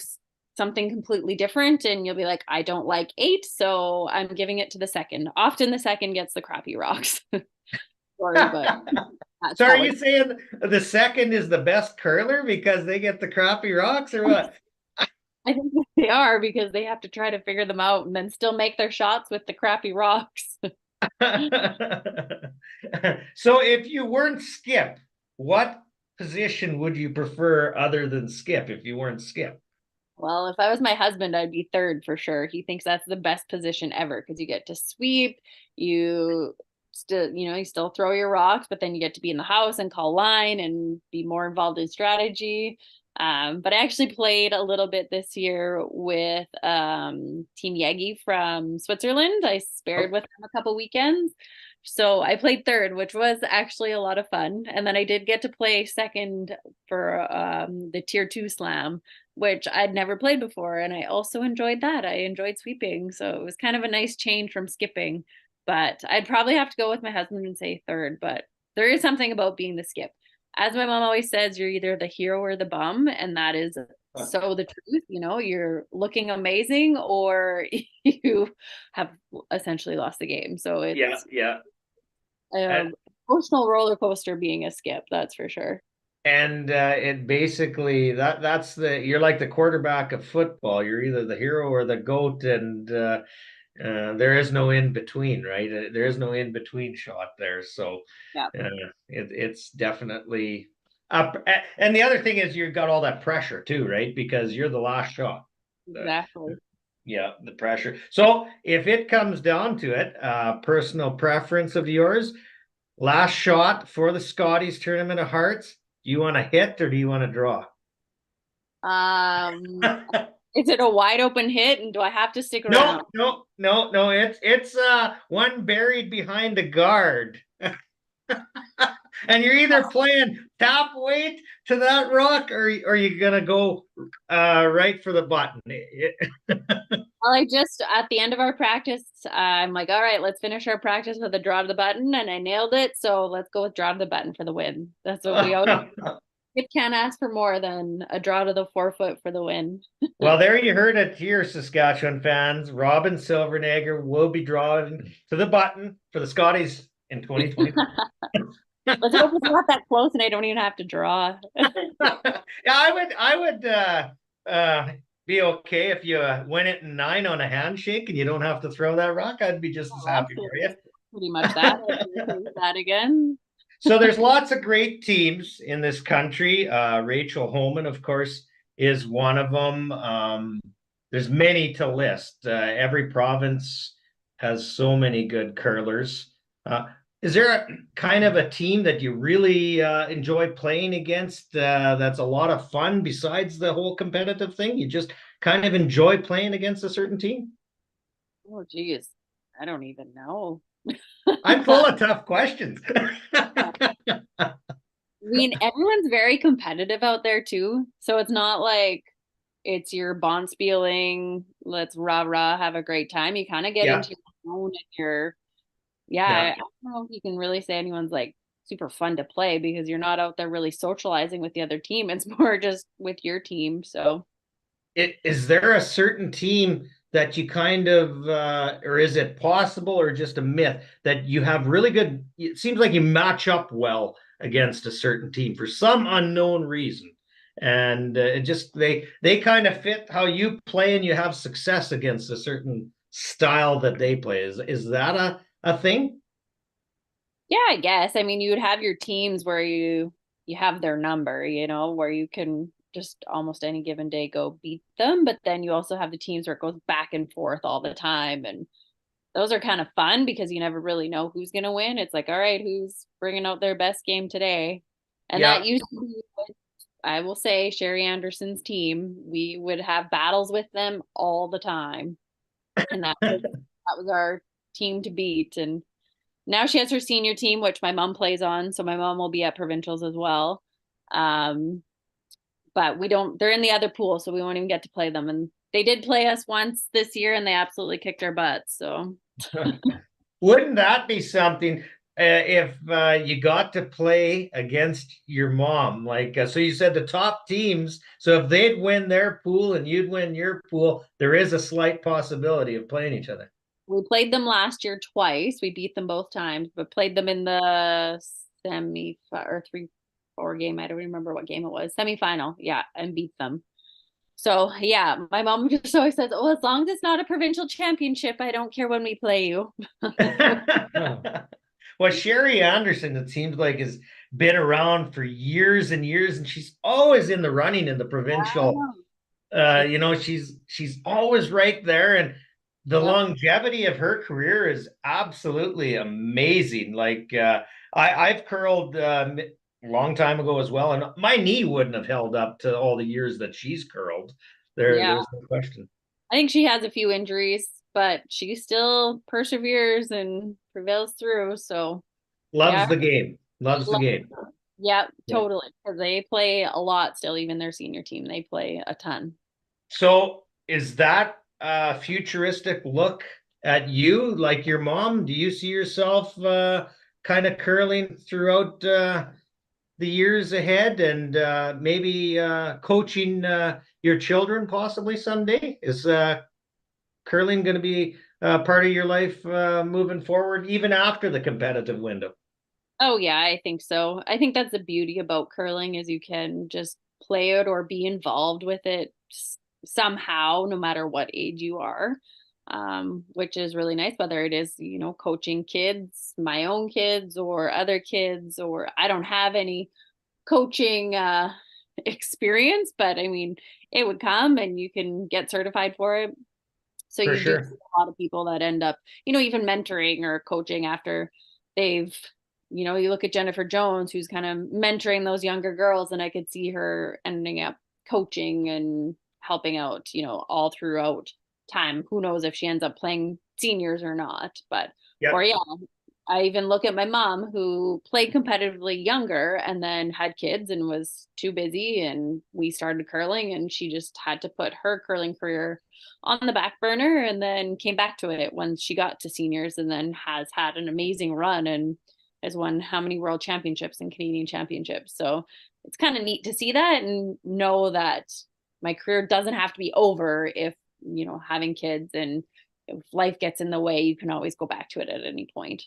something completely different. And you'll be like, I don't like 8, so I'm giving it to the second. Often the second gets the crappy rocks. Sorry, but that's So are how it. you saying the second is the best curler because they get the crappy rocks or what? I think they are because they have to try to figure them out and then still make their shots with the crappy rocks. So if you weren't Skip, what position would you prefer other than Skip if you weren't Skip? Well, if I was my husband, I'd be third for sure. He thinks that's the best position ever because you get to sweep, you you still throw your rocks, but then you get to be in the house and call line and be more involved in strategy. But I actually played a little bit this year with Team Yegi from Switzerland. I spared with them a couple weekends. So I played third, which was actually a lot of fun. And then I did get to play second for the tier two slam, which I'd never played before. And I also enjoyed that. I enjoyed sweeping. So it was kind of a nice change from skipping. But I'd probably have to go with my husband and say third. But there is something about being the skip. As my mom always says, you're either the hero or the bum. And that is so the truth. You're looking amazing or you have essentially lost the game. So Yeah, it's yeah. emotional roller coaster being a skip, that's for sure. And it basically that's you're like the quarterback of football. You're either the hero or the goat, and there is no in between, right? There is no in between shot there. So Yeah, it's definitely up. And the other thing is you've got all that pressure too, right? Because you're the last shot. exactly. Yeah, the pressure. So if it comes down to it, personal preference of yours, last shot for the Scotties Tournament of Hearts. Do you want to hit or do you want to draw? Um, is it a wide open hit and do I have to stick No, around? no, no, no. It's one buried behind the guard. And you're either playing top weight to that rock or you're gonna go right for the button. Well, I just at the end of our practice, I'm like, all right, let's finish our practice with a draw to the button, and I nailed it. So let's go with draw to the button for the win. That's what we always. It can't ask for more than a draw to the 4 foot for the win. Well, there you heard it here, Saskatchewan fans. Robyn Silvernagle will be drawing to the button for the Scotties in 2020. Let's hope it's not that close and I don't even have to draw. Yeah, I would be okay if you win it in 9 on a handshake and you don't have to throw that rock. I'd be just as happy for you. Pretty much that. That again. So there's lots of great teams in this country. Rachel Homan, of course, is one of them. There's many to list. Every province has so many good curlers. Is there a kind of a team that you really enjoy playing against that's a lot of fun besides the whole competitive thing? You just kind of enjoy playing against a certain team? Oh, geez. I don't even know. I'm full of tough questions. I mean, everyone's very competitive out there too. So it's not like it's your bonspieling, let's rah rah, have a great time. You kind of get Yeah, into your own and your, yeah, yeah. I don't know if you can really say anyone's like super fun to play because you're not out there really socializing with the other team. It's more just with your team. So Is there a certain team that you kind of, or is it possible or just a myth that you have really good? It seems like you match up well against a certain team for some unknown reason, and it just they kind of fit how you play, and you have success against a certain style that they play. Is that a thing? yeah, I guess. I mean, you would have your teams where you have their number, where you can just almost any given day go beat them, but then you also have the teams where it goes back and forth all the time and those are kind of fun because you never really know who's going to win. It's like, all right, who's bringing out their best game today? And that Yeah. used to be, I will say, Sherry Anderson's team. We would have battles with them all the time. And that was our team to beat. And now she has her senior team, which my mom plays on. So my mom will be at provincials as well. Um, but they're in the other pool, so we won't even get to play them. And they did play us once this year and they absolutely kicked our butts. So Wouldn't that be something if you got to play against your mom? Like, so you said the top teams. So if they'd win their pool and you'd win your pool, there is a slight possibility of playing each other. we played them last year twice. We beat them both times, but played them in the semi or 3-4 game. I don't remember what game it was. Semifinal, yeah, and beat them. So yeah, my mom just always says, "Oh, as long as it's not a provincial championship, I don't care when we play you." Well, Sherry Anderson, it seems like, has been around for years and years, and she's always in the running in the provincial. Yeah. She's always right there, and the Yep. longevity of her career is absolutely amazing. Like I've curled a long time ago as well, and my knee wouldn't have held up to all the years that she's curled. Yeah. There's no question. I think she has a few injuries, but she still perseveres and prevails through. So Loves yeah, the game. Loves the game. yeah, Yeah. totally. Because they play a lot still, even their senior team, they play a ton. So is that a futuristic look at you, like your mom? Do you see yourself kind of curling throughout the years ahead and maybe coaching your children possibly someday? Is curling going to be part of your life moving forward, even after the competitive window? Oh yeah, I think so. I think that's the beauty about curling is you can just play it or be involved with it somehow, no matter what age you are. Which is really nice, whether it is, coaching kids, my own kids or other kids, or I don't have any coaching experience, but I mean, it would come and you can get certified for it. So For you do see sure. a lot of people that end up, even mentoring or coaching after they've, you look at Jennifer Jones, who's kind of mentoring those younger girls, and I could see her ending up coaching and helping out, all throughout time. Who knows if she ends up playing seniors or not, but, or Yep. yeah, I even look at my mom who played competitively younger and then had kids and was too busy. And we started curling, and she just had to put her curling career on the back burner and then came back to it when she got to seniors, and then has had an amazing run and has won how many world championships and Canadian championships. So it's kind of neat to see that and know that my career doesn't have to be over if, having kids and if life gets in the way, you can always go back to it at any point.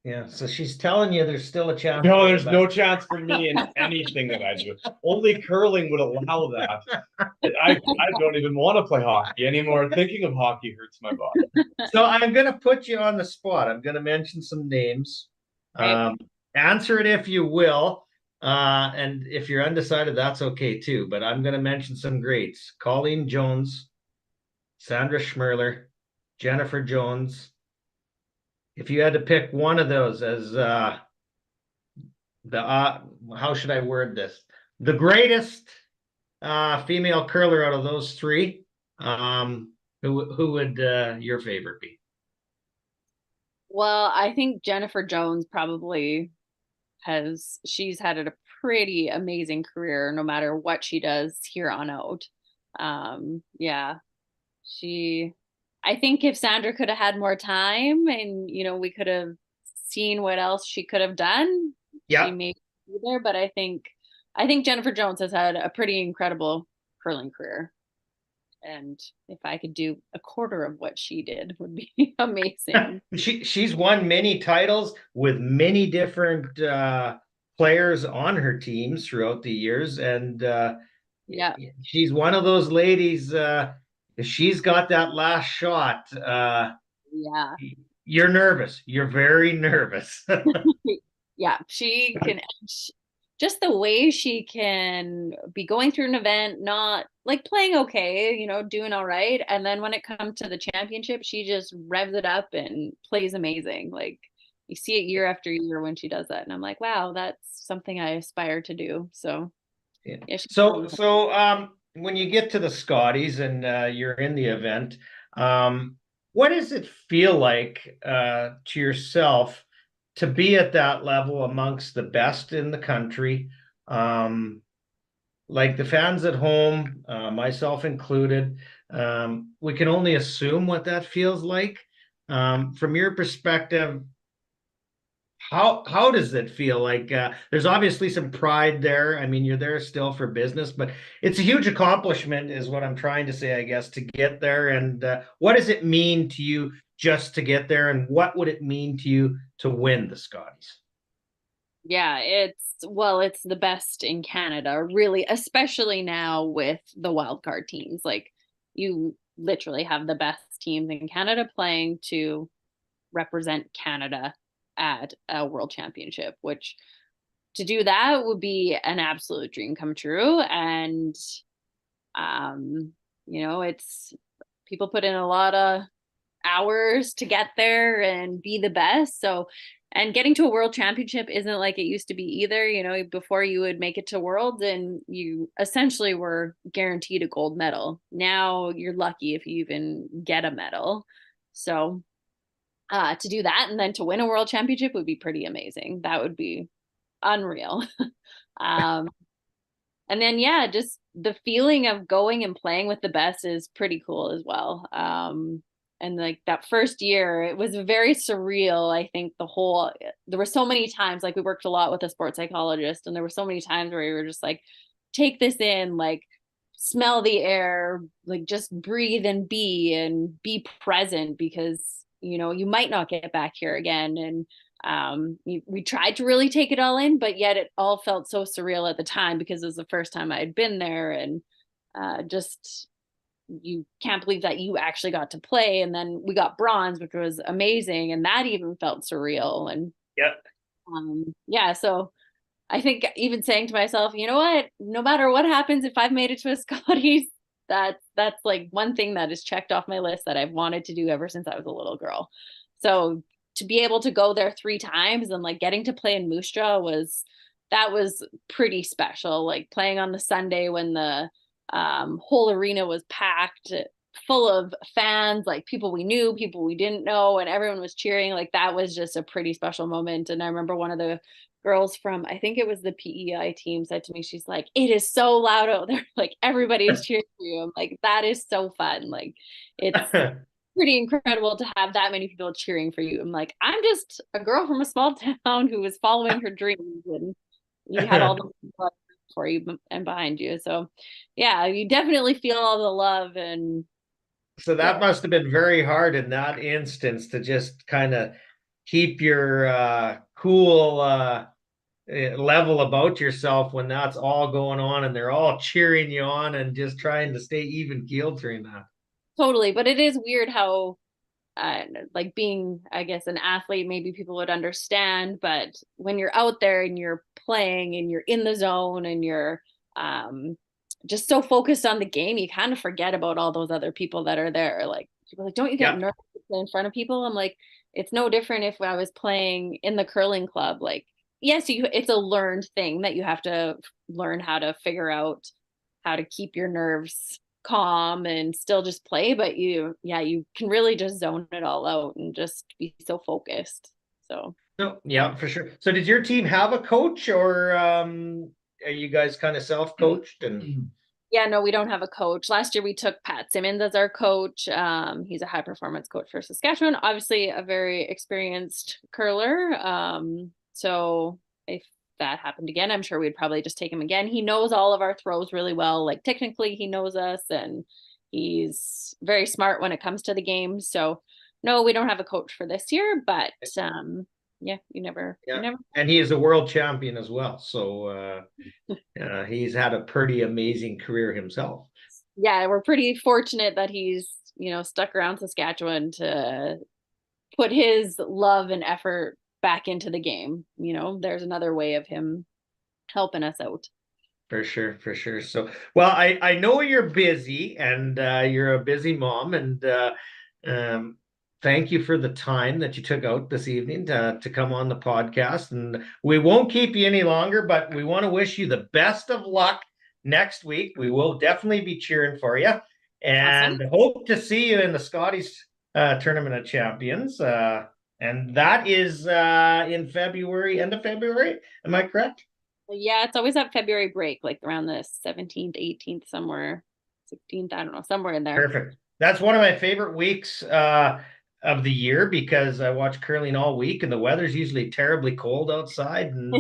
Yeah. So she's telling you there's still a chance No, for you, there's but no chance for me in anything that I do. Only curling would allow that. I don't even want to play hockey anymore. Thinking of hockey hurts my body. so I'm going to put you on the spot. I'm going to mention some names. Right. Um, Answer it if you will. And if you're undecided, that's okay too. But I'm going to mention some greats: Colleen Jones, Sandra Schmerler, Jennifer Jones. If you had to pick one of those as the how should I word this? The greatest female curler out of those three, who would your favorite be? Well, I think Jennifer Jones probably she's had a pretty amazing career no matter what she does here on out. Yeah, she, I think if Sandra could have had more time and, we could have seen what else she could have done, she Yeah. may be there, but I think Jennifer Jones has had a pretty incredible curling career. And if I could do a quarter of what she did would be amazing. She's won many titles with many different players on her teams throughout the years, and Yeah. she's one of those ladies. If she's got that last shot, Yeah. you're nervous. You're very nervous. Yeah, she can just the way she can be going through an event, not like playing okay, doing all right. And then when it comes to the championship, she just revs it up and plays amazing. Like you see it year after year when she does that. And I'm like, wow, that's something I aspire to do. So Yeah. yeah, she's So when you get to the Scotties and you're in the event, what does it feel like to yourself to be at that level amongst the best in the country? Like the fans at home, myself included, we can only assume what that feels like. From your perspective, how does it feel like there's obviously some pride there. I mean, you're there still for business, but it's a huge accomplishment is what I'm trying to say, I guess, to get there. And what does it mean to you just to get there, and what would it mean to you to win the Scotties? Yeah, it's the best in Canada, really, especially now with the wild card teams. Like you literally have the best teams in Canada playing to represent Canada at a world championship, which to do that would be an absolute dream come true. And um, it's people put in a lot of hours to get there and be the best. So, and getting to a world championship isn't like it used to be either. Before you would make it to worlds and you essentially were guaranteed a gold medal. Now you're lucky if you even get a medal. So, to do that and then to win a world championship would be pretty amazing. That would be unreal. um, and then yeah, just the feeling of going and playing with the best is pretty cool as well. And like that first year, it was very surreal. I think there were so many times, like we worked a lot with a sports psychologist, and there were so many times where we were just like, take this in, like smell the air, like just breathe and be present because you might not get back here again. And we tried to really take it all in, but yet it all felt so surreal at the time because it was the first time I had been there. And just you can't believe that you actually got to play. And then we got bronze, which was amazing, and that even felt surreal. And Yep. yeah, so I think even saying to myself, you know what, no matter what happens, if I've made it to a Scotties, that's like one thing that is checked off my list that I've wanted to do ever since I was a little girl. So to be able to go there 3 times and like getting to play in Moose Jaw was pretty special. Like playing on the Sunday when the whole arena was packed full of fans, like people we knew, people we didn't know, and everyone was cheering. Like that was just a pretty special moment. And I remember one of the girls from, I think it was the PEI team, said to me, she's like, it is so loud out there. Like everybody is cheering for you. I'm like, that is so fun. Like it's pretty incredible to have that many people cheering for you. I'm like, I'm just a girl from a small town who was following her dreams, and you had all the people for you and behind you. So yeah, you definitely feel all the love. And So yeah, that must have been very hard in that instance to just kind of keep your cool level about yourself when that's all going on and they're all cheering you on and just trying to stay even keeled during that. totally. But it is weird how like being, I guess, an athlete, maybe people would understand, but when you're out there and you're playing and you're in the zone and you're um, just so focused on the game, you kind of forget about all those other people that are there. Like people are like, don't you get Yeah. nervous to play in front of people? I'm like, it's no different if I was playing in the curling club. Like, yes, it's a learned thing that you have to learn how to figure out how to keep your nerves calm and still just play, but you can really just zone it all out and just be so focused. So No, yeah, for sure. So did your team have a coach or are you guys kind of self-coached and yeah, no, we don't have a coach. Last year we took Pat Simmons as our coach. He's a high performance coach for Saskatchewan, obviously a very experienced curler. So if that happened again, I'm sure we'd probably just take him again. He knows all of our throws really well. Like technically he knows us, and he's very smart when it comes to the game. So no, we don't have a coach for this year, but yeah, you yeah. never. And he is a world champion as well. So he's had a pretty amazing career himself. Yeah, we're pretty fortunate that he's, stuck around Saskatchewan to put his love and effort back into the game. There's another way of him helping us out. For sure, for sure. So, well, I know you're busy and you're a busy mom, and um, thank you for the time that you took out this evening to come on the podcast. And we won't keep you any longer, but we want to wish you the best of luck next week. We will definitely be cheering for you, Awesome. and hope to see you in the Scotties Tournament of Champions. And that is in February, end of February. Am I correct? Yeah, it's always that February break, like around the 17th, 18th, somewhere, 16th, I don't know, somewhere in there. Perfect. That's one of my favorite weeks of the year because I watch curling all week and the weather's usually terribly cold outside and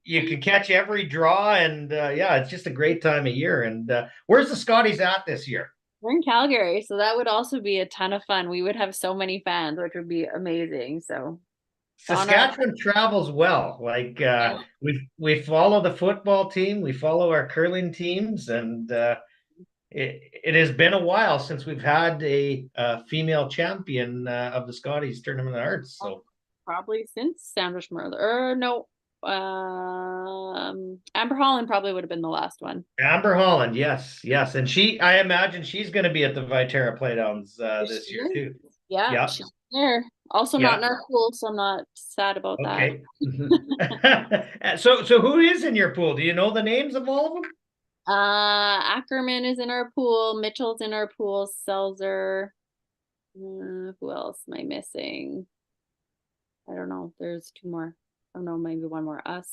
you can catch every draw and yeah, it's just a great time of year. And where's the Scotties at this year? We're in Calgary, so that would also be a ton of fun. We would have so many fans, which would be amazing. So It's on our Saskatchewan travels well. Like yeah. we follow the football team, we follow our curling teams, and it has been a while since we've had a female champion of the Scotties Tournament of Hearts. So Probably since Sandwich Merler. Or no, Amber Holland probably would have been the last one. Amber Holland, yes, yes, and I imagine she's going to be at the Viterra Playdowns this She year is. too. Yeah, Yeah, she's there. Also not yeah. in our pool, so I'm not sad about that. Okay. So who is in your pool? Do you know the names of all of them? Ackerman is in our pool. Mitchell's in our pool. Selzer. Who else am I missing? I don't know. There's two more. I don't know, maybe one more. Us.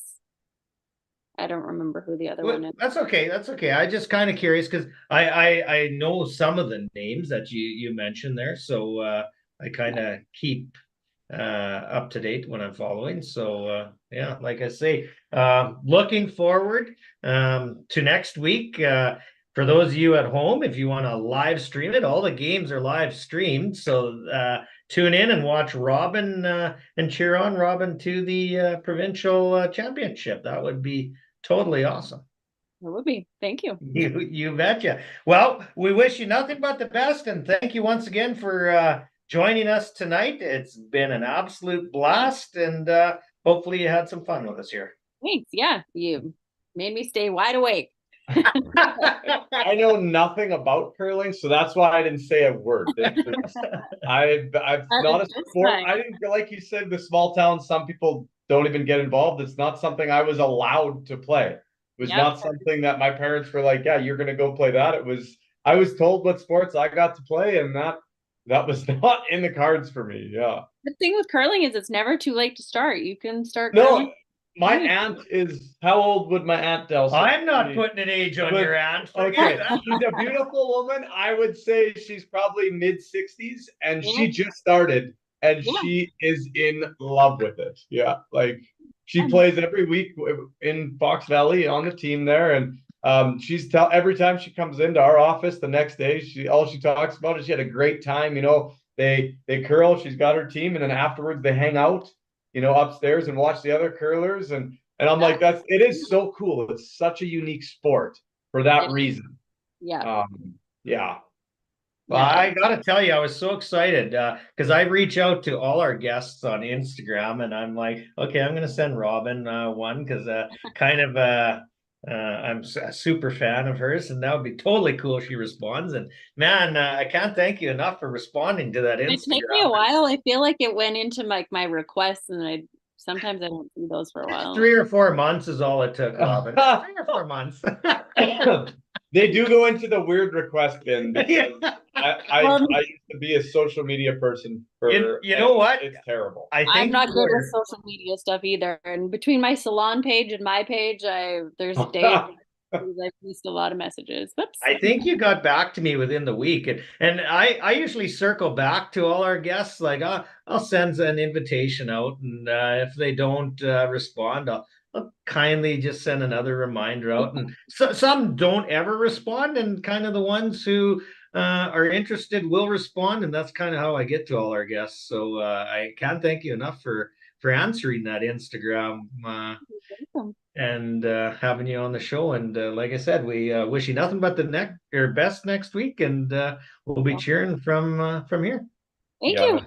I don't remember who the other Well, one is. that's okay. That's okay. I just kind of curious because I know some of the names that you mentioned there, so I kind of keep up to date when I'm following. So yeah, like I say, looking forward to next week. For those of you at home, if you want to live stream it, all the games are live streamed. So tune in and watch Robyn and cheer on Robyn to the provincial championship. That would be totally awesome. It would be. Thank you. You betcha. Well, we wish you nothing but the best, and thank you once again for joining us tonight. It's been an absolute blast, and hopefully you had some fun with us here. Thanks. Yeah, you made me stay wide awake. I know nothing about curling, so that's why I didn't say a word. I'm not a sport. I didn't, like you said, the small towns, some people don't even get involved. It's not something I was allowed to play. It was not something that my parents were like, yeah, you're going to go play that. It was, I was told what sports I got to play, and that was not in the cards for me. Yeah. The thing with curling is it's never too late to start. You can start No, curling. my aunt is, how old would my aunt Del? I'm not putting an age on your aunt. Okay, she's a beautiful woman. I would say she's probably mid-60s, and she just started, and she is in love with it. Yeah, like she plays every week in Fox Valley on the team there, and every time she comes into our office the next day, all she talks about is she had a great time. You know, they curl. She's got her team, and then afterwards they hang out, you know, upstairs and watch the other curlers, and I'm like, it is so cool. It's such a unique sport for that reason. Yeah. Yeah. Well, I gotta tell you, I was so excited because I reach out to all our guests on Instagram, and I'm like, okay, I'm gonna send Robyn one because kind of I'm a super fan of hers, and that would be totally cool if she responds. And man, I can't thank you enough for responding to that Instagram. It takes me a while. I feel like it went into my requests, and sometimes I don't see those for a while. 3 or 4 months is all it took, Robyn. 3 or 4 months. They do go into the weird request bin. Yeah. I used to be a social media person. You know what? It's terrible. I'm not good with social media stuff either. And between my salon page and my page, there's days I've missed a lot of messages. Whoops. I think you got back to me within the week, and I usually circle back to all our guests. Like I'll send an invitation out, and if they don't respond, I'll kindly just send another reminder out. And some don't ever respond, and kind of the ones who are interested will respond, and that's kind of how I get to all our guests. So I can't thank you enough for answering that Instagram and having you on the show. And like I said, we wish you nothing but the best next week, and we'll be cheering from here. Thank you.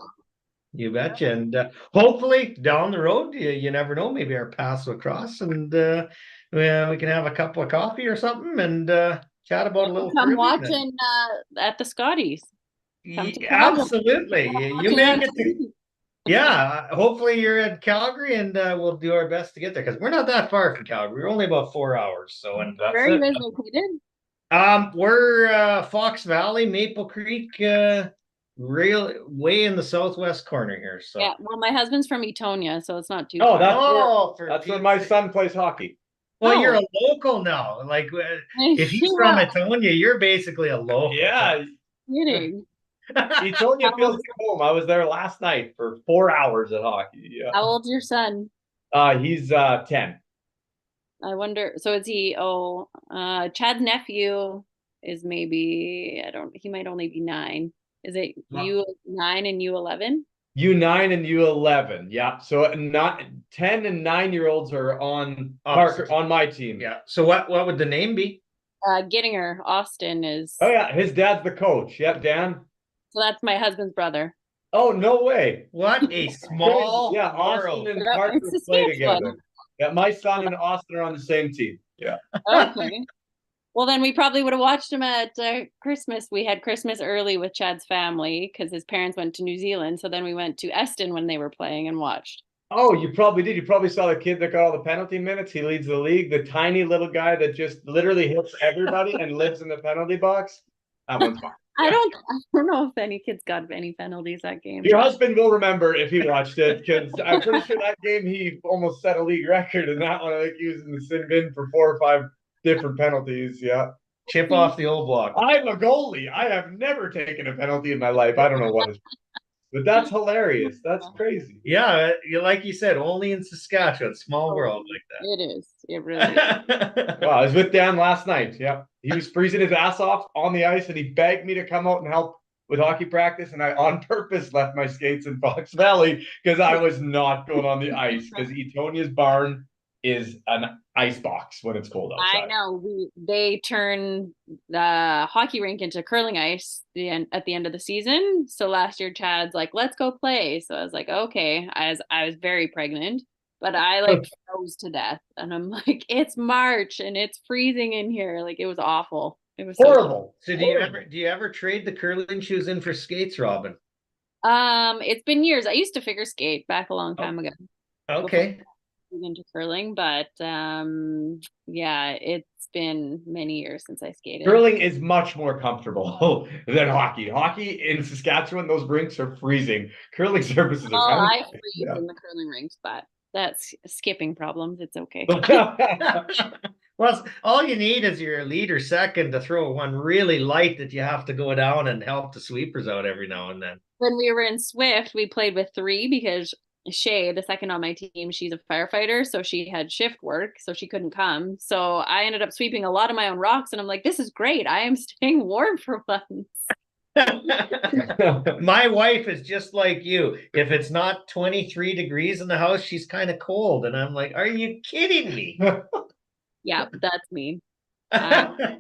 You betcha. And hopefully down the road, you never know, maybe our paths will cross, and we can have a cup of coffee or something and chat about a little. Come watching at the Scotties. Absolutely. You make it to. Yeah, hopefully you're in Calgary, and we'll do our best to get there because we're not that far from Calgary. We're only about 4 hours. So, and where are you guys located? We're Fox Valley, Maple Creek, real way in the southwest corner here. So yeah, well, my husband's from Etonia, so it's not too far. That's where my son plays hockey. Well, you're a local now. Like if he's from Etonia, you're basically a local. Yeah. Kidding. Etonia feels like home. I was there last night for 4 hours at hockey. Yeah. How old's your son? He's 10. I wonder. So is he? Chad's nephew is maybe. He might only be 9. Is it you 9 and you 11? U9 and U11. Yeah. So not 10 and 9-year-olds are on Opposite. on my team. Yeah. So what would the name be? Gettinger, Austin is. Oh yeah, his dad's the coach. Yep, Dan. So that's my husband's brother. Oh, no way. What a small Yeah, Austin world. and Yeah, Parker it's play Saskatchewan. together. Yeah, my son and Austin are on the same team. Yeah. Okay. Well, then we probably would have watched him at Christmas. We had Christmas early with Chad's family because his parents went to New Zealand. So then we went to Eston when they were playing and watched. Oh, you probably did. You probably saw the kid that got all the penalty minutes. He leads the league. The tiny little guy that just literally hits everybody and lives in the penalty box. That one's fine. I don't know if any kids got any penalties that game. Your husband will remember if he watched it, because I'm pretty sure that game he almost set a league record in that one. I think he was in the sin bin for 4 or 5 different penalties. Yeah. Chip off the old block. I'm a goalie. I have never taken a penalty in my life. I don't know what is, but that's hilarious. That's crazy. Yeah, like you said, only in Saskatchewan, small world like It is. It really is. that. Well, I was with Dan last night. Yeah. He was freezing his ass off on the ice and he begged me to come out and help with hockey practice. And I on purpose left my skates in Fox Valley because I was not going on the ice because Etonia's barn is an ice box when it's cold outside. I know. They turn the hockey rink into curling ice at the end of the season. So last year Chad's like, let's go play. So I was like, okay. I was very pregnant, but I like froze to death. And I'm like, it's March and it's freezing in here. Like it was awful. It was Horrible. So do you ever trade the curling shoes in for skates, Robyn? It's been years. I used to figure skate back a long time ago. Okay. Into curling, but yeah, it's been many years since I skated. Curling is much more comfortable than hockey. Hockey in Saskatchewan, those rinks are freezing. Curling surfaces are kind of I freeze in the curling rinks, but that's skipping problems. It's okay. Well, all you need is your lead or second to throw one really light that you have to go down and help the sweepers out every now and then. When we were in Swift, we played with 3 because Shay, the second on my team, she's a firefighter, so she had shift work, so she couldn't come. So I ended up sweeping a lot of my own rocks, and I'm like, this is great. I am staying warm for once. My wife is just like you. If it's not 23 degrees in the house, she's kind of cold. And I'm like, are you kidding me? Yeah, that's me. I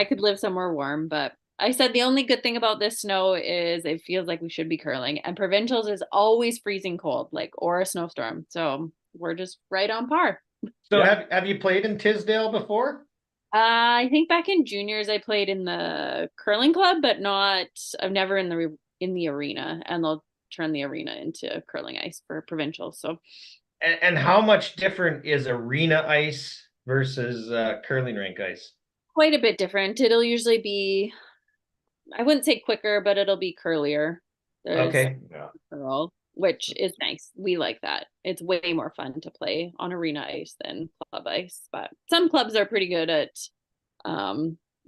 could live somewhere warm, but I said the only good thing about this snow is it feels like we should be curling, and provincials is always freezing cold, like or a snowstorm. So we're just right on par. So have you played in Tisdale before? I think back in juniors I played in the curling club, but I've never in the arena, and they'll turn the arena into curling ice for provincials. So And how much different is arena ice versus curling rink ice? quite a bit different. It'll usually be, I wouldn't say quicker, but it'll be curlier. There's Okay. curl, which is nice. We like that. It's way more fun to play on arena ice than club ice. But some clubs are pretty good at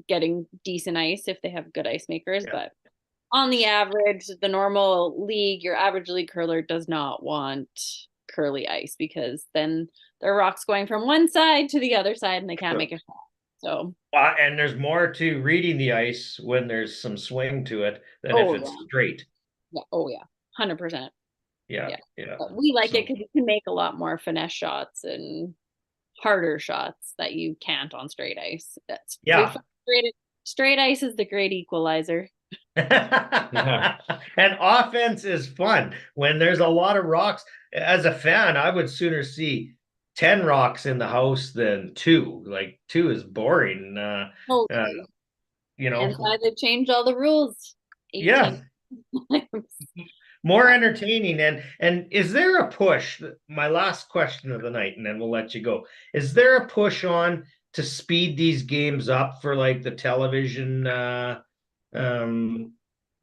getting decent ice if they have good ice makers. Yeah. But on the average, the normal league, your average league curler does not want curly ice because then their rock's going from one side to the other side and they can't make a shot. So And there's more to reading the ice when there's some swing to it than if it's straight. Yeah. Oh yeah. 100%. Yeah. But we like it because you can make a lot more finesse shots and harder shots that you can't on straight ice. That's straight ice is the great equalizer. And offense is fun when there's a lot of rocks. As a fan, I would sooner see 10 rocks in the house than 2. Like 2 is boring. And why they changed all the rules. Yeah. More entertaining. And is there a push? My last question of the night, and then we'll let you go. Is there a push on to speed these games up for like the television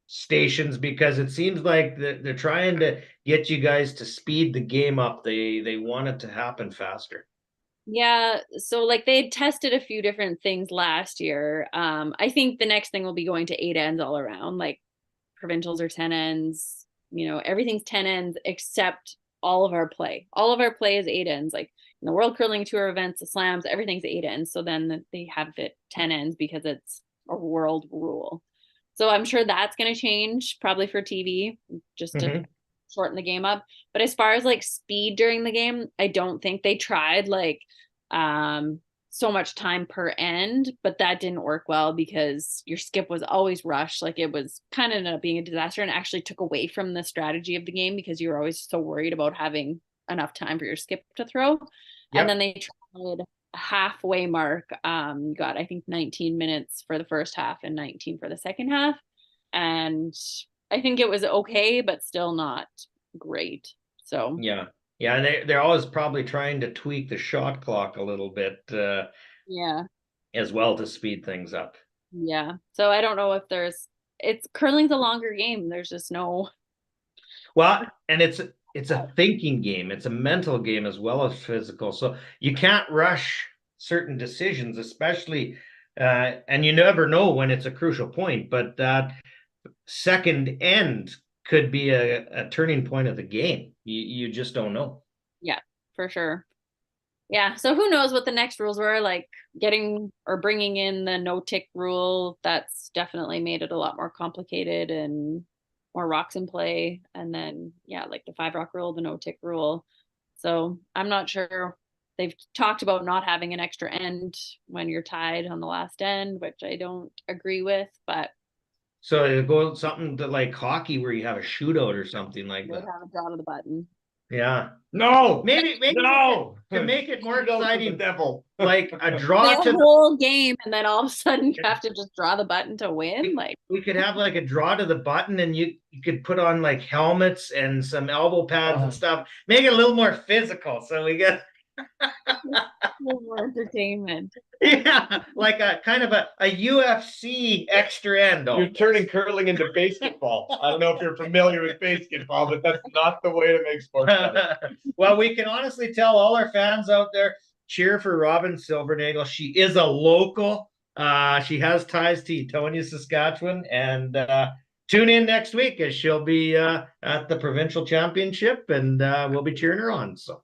stations? Because it seems like they're trying to get you guys to speed the game up. They want it to happen faster. Yeah, so like they had tested a few different things last year. I think the next thing will be going to 8 ends all around. Like provincials are 10 ends. Everything's 10 ends except all of our play. All of our play is 8 ends. Like in the World Curling Tour events, the slams, everything's 8 ends. So then they have it 10 ends because it's a world rule. So I'm sure that's going to change probably for TV just to Mhm. shorten the game up. But as far as like speed during the game, I don't think they tried like so much time per end, but that didn't work well because your skip was always rushed. Like it was kind of ended up being a disaster and actually took away from the strategy of the game because you were always so worried about having enough time for your skip to throw. And then Yep. they tried a halfway mark. Got I think 19 minutes for the first half and 19 for the second half. And I think it was okay, but still not great. So Yeah. Yeah, and they're always probably trying to tweak the shot clock a little bit yeah. as well to speed things up. Yeah. So I don't know if it's curling's a longer game. There's just no. Well, and it's a thinking game. It's a mental game as well as physical. So you can't rush certain decisions, especially and you never know when it's a crucial point, but that second end could be a turning point of the game. You just don't know. Yeah, for sure. Yeah. So who knows what the next rules were, like getting or bringing in the no tick rule. That's definitely made it a lot more complicated and more rocks in play. And then, yeah, like the 5 rock rule, the no tick rule. So I'm not sure. They've talked about not having an extra end when you're tied on the last end, which I don't agree with, but So it goes something to like hockey where you have a shootout or something like would that. have a draw to the button. Yeah. No, Maybe no. to make it more Shoot out to the exciting, devil. like a Play draw a to whole game and then all of a sudden you have to just draw the button to win. Like, we could have like a draw to the button and you could put on like helmets and some elbow pads and stuff. Make it a little more physical. So we get more entertainment. yeah, like a kind of a UFC extra end. You're turning curling into basketball. I don't know if you're familiar with basketball, but that's not the way to make sports better. Well, we can honestly tell all our fans out there cheer for Robyn Silvernagle. She is a local. She has ties to Etonia, Saskatchewan, and tune in next week as she'll be at the provincial championship, and we'll be cheering her on. So,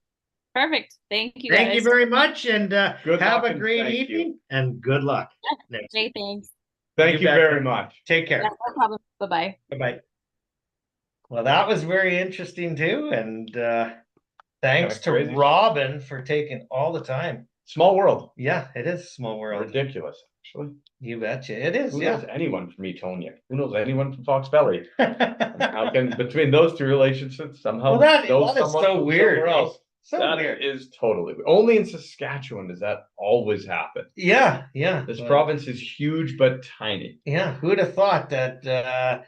Perfect. Thank you thank you guys. very much, and Good have luck a and great thank evening, you. and good luck next Hey, week. thanks. Thank you bet. very much. Take care. Yeah, no problem. Bye-bye. Bye-bye. Well, that was very interesting too, and thanks to crazy. Robyn for taking all the time. Small world. Yeah, it is a small world. Ridiculous, actually. You betcha. It is, Who yeah. knows anyone from Etonia? Who knows anyone from Fox Valley? How can between those two relationships somehow that know is someone so from weird. somewhere else? So That weird. is totally weird. Only in Saskatchewan does that always happen. Yeah, yeah. This province is huge but tiny. Yeah, who'd have thought that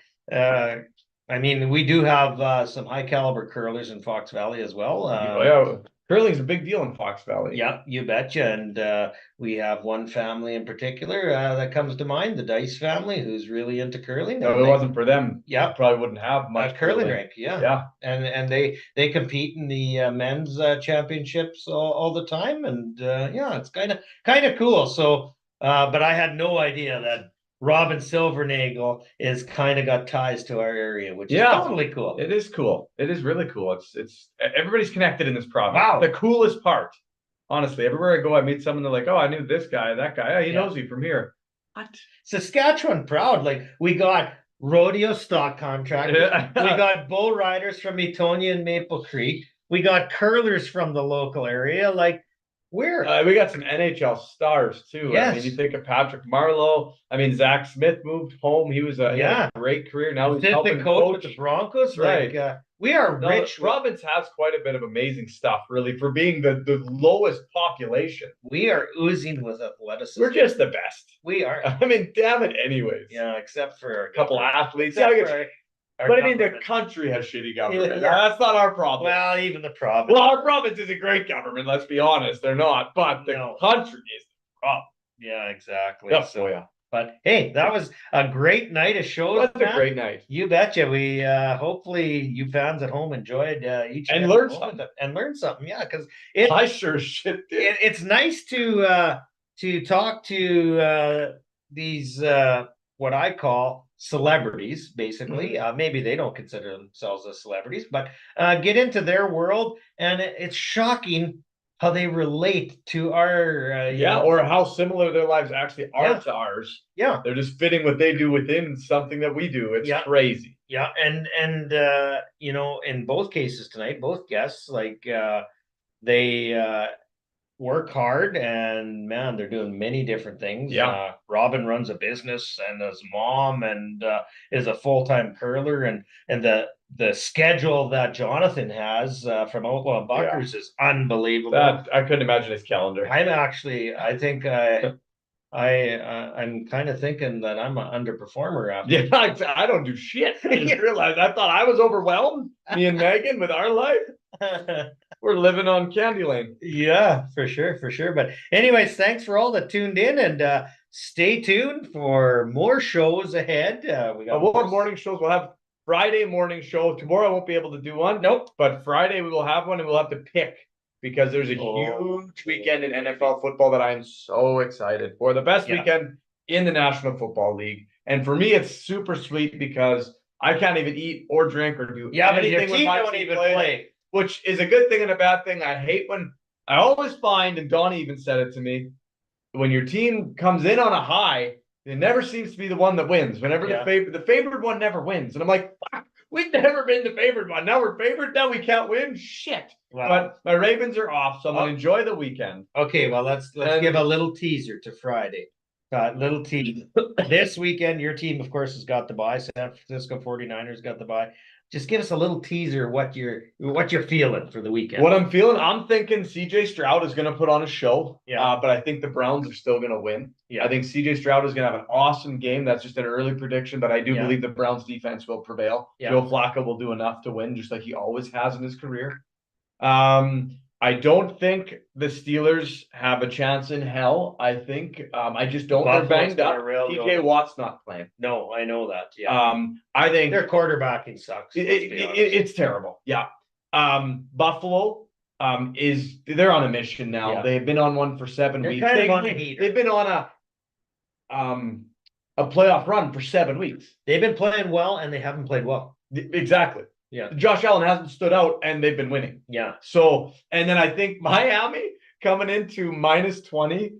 I mean, we do have some high caliber curlers in Fox Valley as well. Yeah, curling's a big deal in Fox Valley. Yeah, you betcha. And we have one family in particular that comes to mind, the Dice family, who's really into curling. No, if it wasn't for them, yeah, probably wouldn't have much curling rink. Yeah, yeah. And they compete in the men's championships all the time, and yeah, it's kind of cool. So, but I had no idea that Robyn Silvernagle is kind of got ties to our area, which is totally cool. It is cool. It is really cool. It's everybody's connected in this province. Wow. The coolest part. Honestly, everywhere I go, I meet someone. They're like, "Oh, I knew this guy, that guy. Oh, he knows me from here." What? Saskatchewan proud. Like we got rodeo stock contractors. We got bull riders from Etonia and Maple Creek. We got curlers from the local area. Like we're we got some NHL stars too. Yes. I mean, you think of Patrick Marleau. I mean, Zach Smith moved home. He was he had a great career. Now he's helping coach with the Broncos. Right. Like we are rich. Province has quite a bit of amazing stuff, really, for being the lowest population. We are oozing with athleticism. We're just the best. We are. I mean, damn it, anyways. Yeah, except for a couple athletes. Yeah, but I mean, the country has shitty government. Yeah. That's not our problem. Well, even the province. Well, our province is a great government. Let's be honest, they're not. But the country is the problem. Yeah, exactly. Yep. So, yeah. But hey, that was a great night of shows. That's a great night. You betcha. We hopefully you fans at home enjoyed each and learned something. Yeah, because I sure shit did. It's nice to talk to these what I call celebrities, basically. Mm-hmm. Maybe they don't consider themselves as celebrities, but get into their world, and it's shocking how they relate to our Yeah, or how similar their lives actually are to ours. Yeah. They're just fitting what they do within something that we do. It's crazy. Yeah, and you know, in both cases tonight, both guests they work hard, and man, they're doing many different things. Yeah. Robyn runs a business and is a mom and is a full-time curler, and the schedule that Jonathan has from Outlaw Buckers is unbelievable. That I couldn't imagine his calendar. I think I'm kind of thinking that I'm an underperformer after. Yeah, I don't do shit. I just realized I thought I was overwhelmed. Me and Megan with our life. We're living on candy lane. Yeah, for sure. But anyways, thanks for all that tuned in, and stay tuned for more shows ahead. We got more morning shows. We'll have Friday morning show. Tomorrow I won't be able to do one. Nope. But Friday we will have one, and we'll have to pick because there's a huge weekend in NFL football that I am so excited for. The best weekend in the National Football League. And for me, it's super sweet because I can't even eat or drink or do anything with my team even play. Which is a good thing and a bad thing. I hate when I always find, and Donnie even said it to me, when your team comes in on a high, it never seems to be the one that wins. Whenever the favored one never wins. And I'm like, fuck, we've never been the favored one. Now we're favored. Now we can't win. Shit. Wow. But my Ravens are off, so I'm gonna enjoy the weekend. Okay, well let's give a little teaser to Friday. Little teaser. This weekend, your team, of course, has got the bye. San Francisco 49ers got the bye. Just give us a little teaser what you're feeling for the weekend. What I'm feeling, I'm thinking CJ Stroud is going to put on a show. Yeah. But I think the Browns are still going to win. Yeah. I think CJ Stroud is going to have an awesome game. That's just an early prediction, but I do believe the Browns defense will prevail. Yeah. Joe Flacco will do enough to win, just like he always has in his career. I don't think the Steelers have a chance in hell. I think I just don't. They're banged up. TJ Watt's not playing. No, I know that. Yeah. I think their quarterbacking sucks. It's terrible. Yeah. Buffalo they're on a mission now. Yeah. They've been on one for 7 weeks. They've been on a playoff run for 7 weeks. They've been playing well, and they haven't played well. Exactly. Yeah. Josh Allen hasn't stood out, and they've been winning. Yeah. So, and then I think Miami coming into -20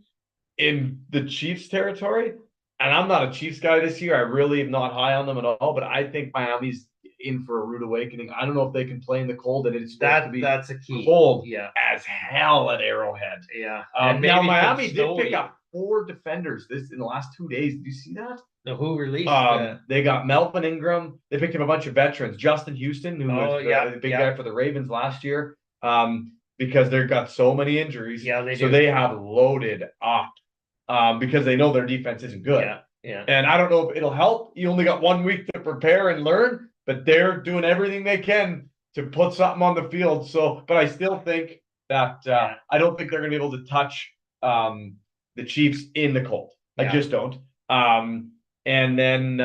in the Chiefs territory, and I'm not a Chiefs guy this year. I really am not high on them at all, but I think Miami's in for a rude awakening. I don't know if they can play in the cold, and it's going to be that's a key. Cold as hell at Arrowhead. Yeah. Now Miami did pick up 4 defenders in the last 2 days. Did you see that? Who released? They got Melvin Ingram. They picked up a bunch of veterans. Justin Houston, who was the big guy for the Ravens last year, because they've got so many injuries. Yeah, they have loaded up because they know their defense isn't good. Yeah. And I don't know if it'll help. You only got 1 week to prepare and learn, but they're doing everything they can to put something on the field. So, but I still think that I don't think they're going to be able to touch the Chiefs in the cold. I just don't. And then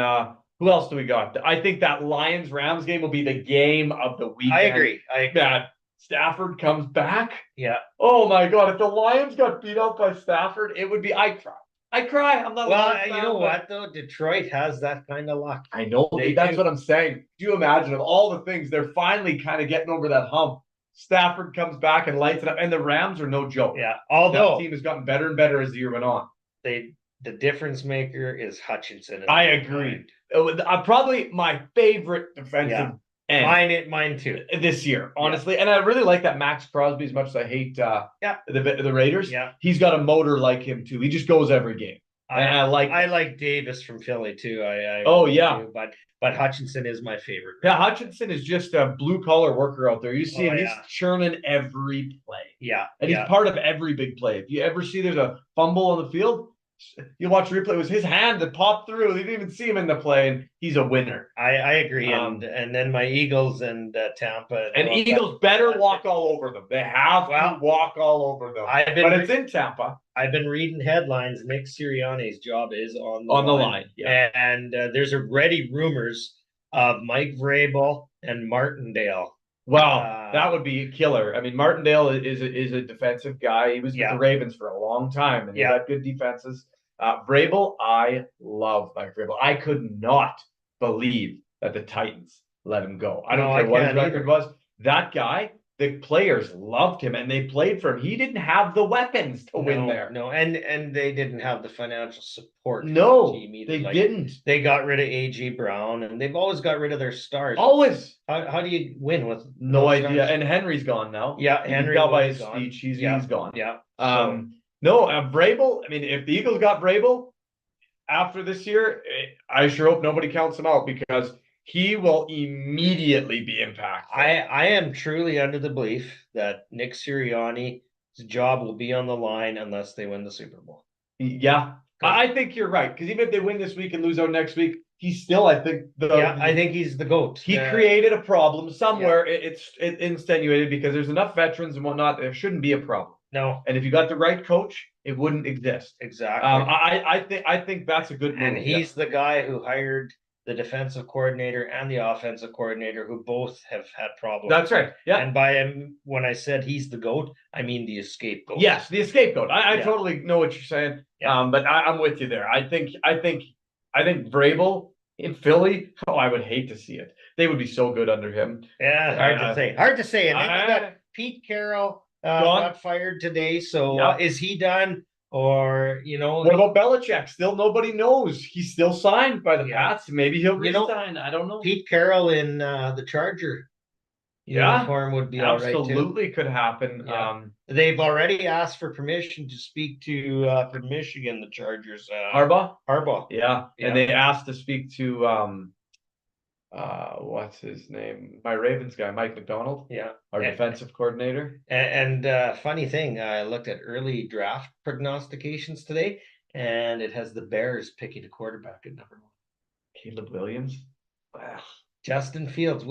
who else do we got? I think that Lions-Rams game will be the game of the weekend. I agree. That Stafford comes back. Yeah. Oh my God! If the Lions got beat up by Stafford, it would be. I cry. I'm not. Well, you know what though? Detroit has that kind of luck. I know. That's what I'm saying. Do you imagine of all the things they're finally kind of getting over that hump? Stafford comes back and lights it up, and the Rams are no joke. Yeah. Although that team has gotten better and better as the year went on. The difference maker is Hutchinson. I agree. Probably my favorite defensive end. Mine too. This year, honestly. And I really like that Max Crosby as much as I hate the Raiders. Yeah. He's got a motor like him too. He just goes every game. I like Davis from Philly too. But Hutchinson is my favorite. Yeah, Hutchinson is just a blue collar worker out there. You see him, he's churning every play. Yeah. And he's part of every big play. If you ever see there's a fumble on the field, you watch replay, it was his hand that popped through. They didn't even see him in the play, and he's a winner. I agree. And then my Eagles and Tampa. And Eagles better walk all over them. They have to walk all over them. But it's in Tampa. I've been reading headlines. Nick Sirianni's job is on the line. Yeah. And there's already rumors of Mike Vrabel and Martindale. Wow, that would be a killer. I mean, Martindale is a defensive guy. He was with the Ravens for a long time, and he had good defenses. Vrabel, I love Mike Vrabel. I could not believe that the Titans let him go. I don't care what his record was. That guy, the players loved him and they played for him. He didn't have the weapons to win there. No, and they didn't have the financial support. No, from the team either. they Like, didn't. They got rid of AJ Brown, and they've always got rid of their stars. Always. How do you win with No idea. stars? And Henry's gone now. Yeah, You can Henry tell by was his gone. speech, he's gone. Yeah. No, Vrabel. I mean, if the Eagles got Vrabel after this year, I sure hope nobody counts him out because he will immediately be impactful. I am truly under the belief that Nick Sirianni's job will be on the line unless they win the Super Bowl. Yeah, I think you're right because even if they win this week and lose out next week, he's still, I think, I think he's the GOAT. He created a problem somewhere. Yeah. It's insinuated because there's enough veterans and whatnot. There shouldn't be a problem. No, and if you got the right coach, it wouldn't exist. Exactly. I think that's a good move. And he's the guy who hired the defensive coordinator and the offensive coordinator, who both have had problems. That's right. Yeah. And by him, when I said he's the GOAT, I mean the scapegoat. Yes, the scapegoat. I totally know what you're saying. Yeah. But I'm with you there. I think Vrabel in Philly. Oh, I would hate to see it. They would be so good under him. Yeah, hard to say. Hard to say. And then you got Pete Carroll got fired today. So is he done? Or, what about Belichick? Still nobody knows. He's still signed by the Pats. Maybe he'll resign. I don't know. Pete Carroll in the Charger uniform would be absolutely all right too. Could happen. Yeah. They've already asked for permission to speak to from Michigan, the Chargers. Harbaugh. Yeah. And they asked to speak to what's his name? My Ravens guy, Mike McDonald. Yeah. Our defensive coordinator. And funny thing, I looked at early draft prognostications today, and it has the Bears picking a quarterback at number 1. Caleb Williams. Wow. Justin Fields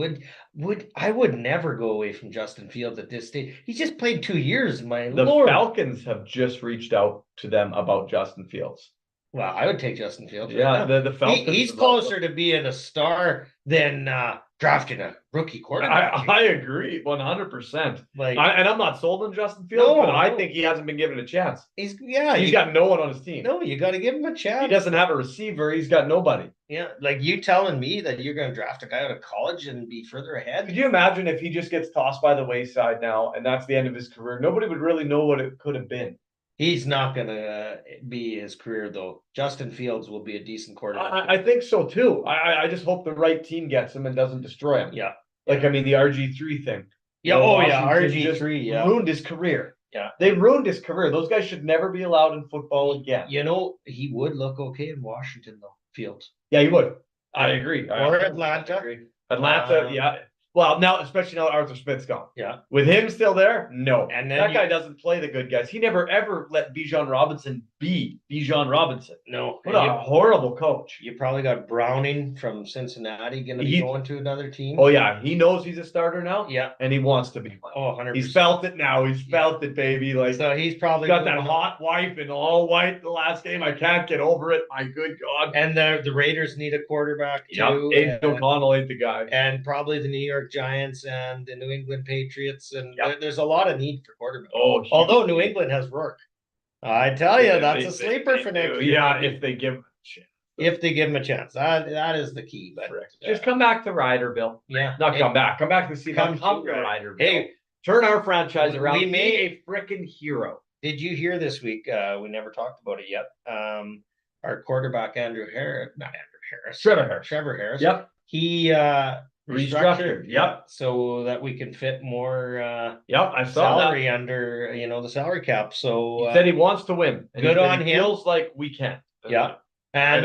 I would never go away from Justin Fields at this stage. He just played 2 years, The Falcons have just reached out to them about Justin Fields. Well, I would take Justin Fields. Yeah, the Falcons. He's closer to being a star than drafting a rookie quarterback. I agree 100%. And I'm not sold on Justin Fields, but I think he hasn't been given a chance. He's got no one on his team. No, you got to give him a chance. He doesn't have a receiver. He's got nobody. Yeah, like you telling me that you're going to draft a guy out of college and be further ahead. Could you imagine if he just gets tossed by the wayside now and that's the end of his career? Nobody would really know what it could have been. He's not going to be his career, though. Justin Fields will be a decent quarterback. I think so, too. I just hope the right team gets him and doesn't destroy him. Yeah. The RG3 thing. Yeah, RG3, ruined his career. Yeah. They ruined his career. Those guys should never be allowed in football again. He would look okay in Washington, though, Fields. Yeah, he would. I agree. Or Atlanta. I agree. Atlanta, yeah. Well, especially now Arthur Smith's gone. Yeah. With him still there, no. And then that guy doesn't play the good guys. He never ever let Bijan Robinson be Bijan Robinson. No. What a horrible coach. You probably got Browning from Cincinnati going to be going to another team. Oh, yeah. He knows he's a starter now. Yeah. And he wants to be one. Oh, 100%. He's felt it now. He's felt it, baby. So he's probably got that hot wife in all white the last game. I can't get over it. My good God. And the Raiders need a quarterback, too. Aiden O'Connell ain't the guy. And probably the New York Giants and the New England Patriots. And there's a lot of need for quarterback. Although New England has Rourke. I tell you, that's a sleeper for next year. Yeah, if they give him a chance. If they give him a chance. That is the key. But just come back to Ryderville. Yeah. Not come back. Come back to see come to Ryderville. Hey, turn our franchise around. We made a freaking hero. Did you hear this week? We never talked about it yet. Our quarterback, Trevor Harris. Yep. He restructured. Yep. So that we can fit more I saw salary under the salary cap. So he said he wants to win. And good on him. Feels like we can. Yeah. And